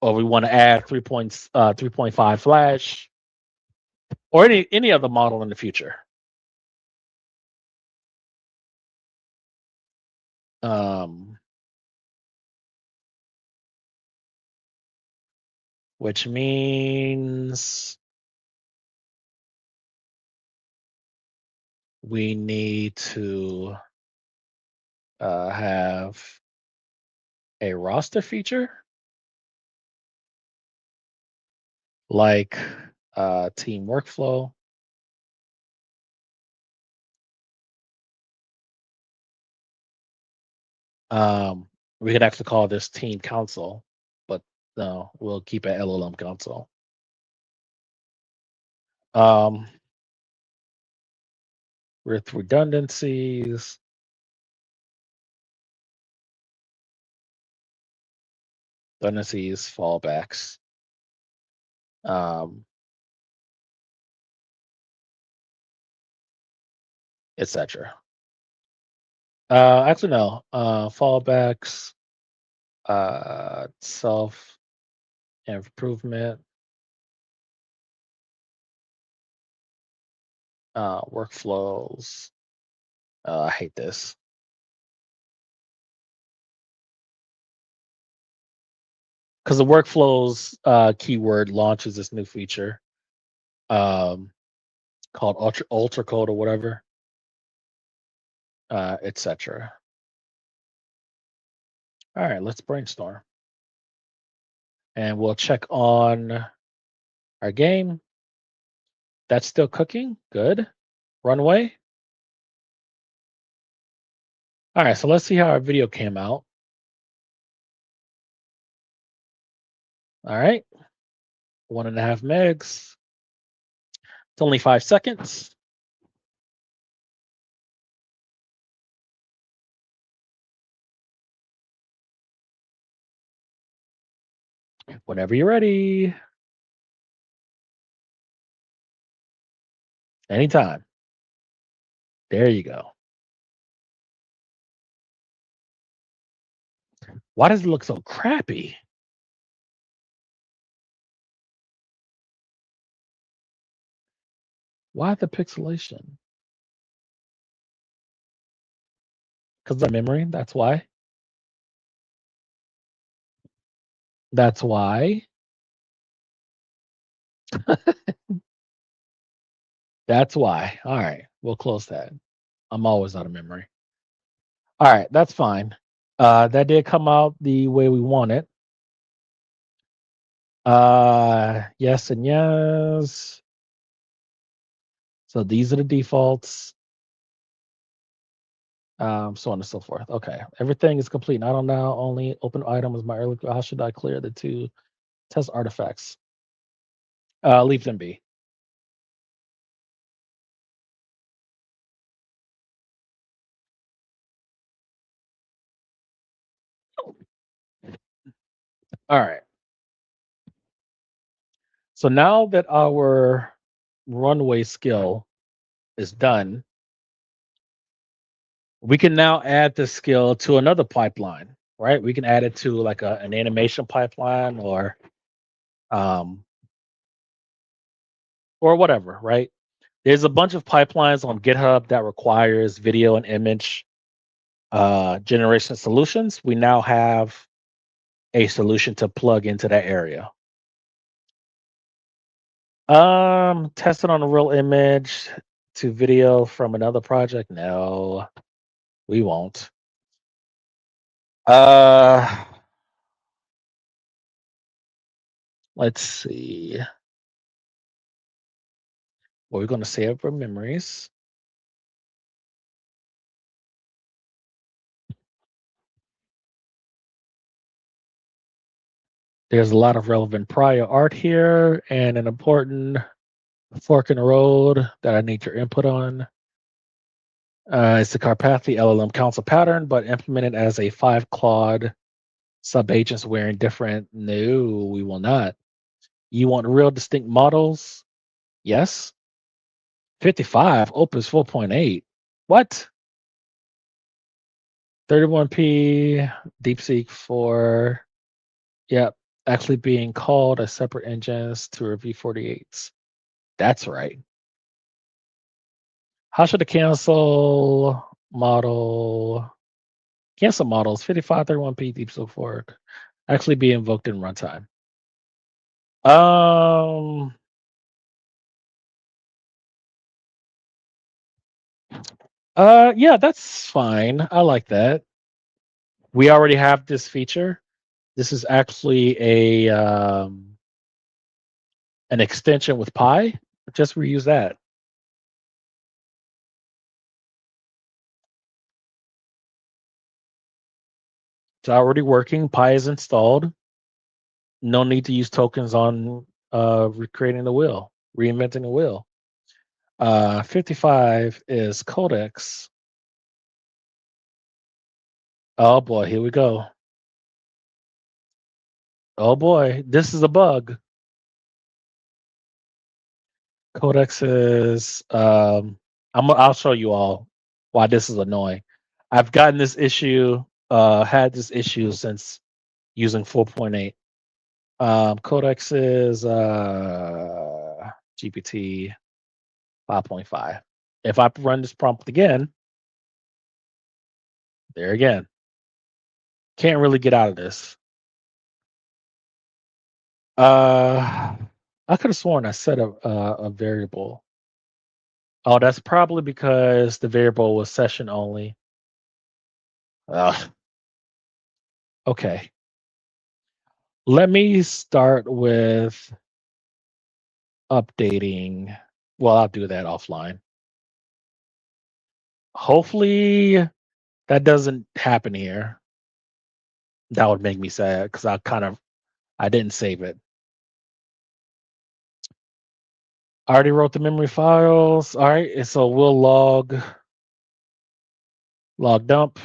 or we want to add 3.5 Flash, or any other model in the future. Um, which means we need to have a roster feature like team workflow. We could actually call this team console, but no, we'll keep it LLM console. Um, with redundancies, fallbacks, um, etc. Actually, no. Fallbacks, self improvement, workflows. I hate this because the workflows keyword launches this new feature um, called ultra code or whatever, etc. All right, let's brainstorm, and we'll check on our game. That's still cooking. Good. Runway. All right, so let's see how our video came out. All right. 1.5 megs. It's only 5 seconds. Whenever you're ready. Anytime. There you go. Why does it look so crappy? Why the pixelation? Because the memory. That's why. That's why. That's why. All right. We'll close that. I'm always out of memory. All right. That's fine. That did come out the way we want it. Yes and yes. So these are the defaults. So on and so forth. Okay. Everything is complete. Not on now. Only open item is my early. How should I clear the two test artifacts? Leave them be. All right. So now that our runway skill is done, we can now add this skill to another pipeline, right? We can add it to like an animation pipeline um, or whatever, right? There's a bunch of pipelines on GitHub that requires video and image generation solutions. We now have a solution to plug into that area. Testing on a real image to video from another project. No, we won't. Uh, let's see. Well, we're going to save our memories. There's a lot of relevant prior art here and an important fork in the road that I need your input on. It's the Carpathy LLM council pattern, but implemented as a 5 Claude sub-agents wearing different. No, we will not. You want real distinct models? Yes. 55, Opus 4.8. What? 31p, DeepSeek 4. Yep. Actually being called as separate engines to review 48s. That's right. How should a cancel models 55, 31p DeepSeek 4 actually be invoked in runtime? Um, yeah, that's fine. I like that. We already have this feature. This is actually an extension with Pi. Just reuse that. It's already working. Pi is installed. No need to use tokens on recreating the wheel, reinventing the wheel. 55 is codecs. Oh boy, here we go. Oh boy, this is a bug. Codex is I'll show you all why this is annoying. I've gotten this issue, had this issue since using 4.8. Codex is GPT 5.5. If I run this prompt again, there again, can't really get out of this. I could have sworn I set a variable. Oh, that's probably because the variable was session only. Ugh. Okay. Let me start with updating. Well, I'll do that offline. Hopefully that doesn't happen here. That would make me sad because I kind of I didn't save it. I already wrote the memory files. All right, and so we'll log dump,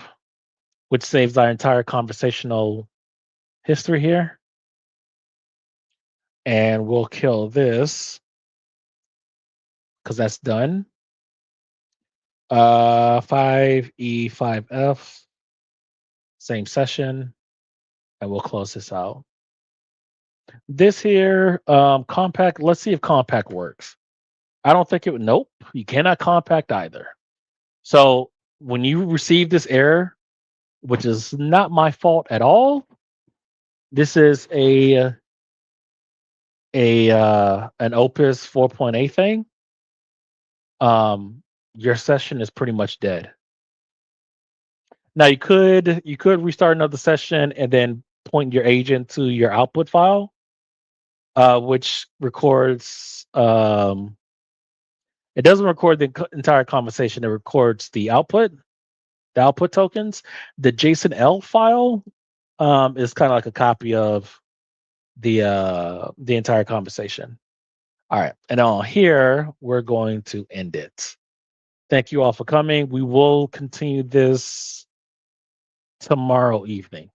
which saves our entire conversational history here. And we'll kill this because that's done. 5E5F, same session, and we'll close this out. This here, compact, let's see if compact works. I don't think it would, nope, you cannot compact either. So when you receive this error, which is not my fault at all, this is an Opus 4.8 thing. Your session is pretty much dead. Now you could restart another session and then point your agent to your output file, which records. It doesn't record the entire conversation. It records the output tokens. The JSON-L file is kind of like a copy of the entire conversation. All right, and on here we're going to end it. Thank you all for coming. We will continue this tomorrow evening.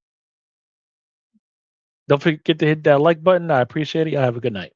Don't forget to hit that like button. I appreciate it. Y'all have a good night.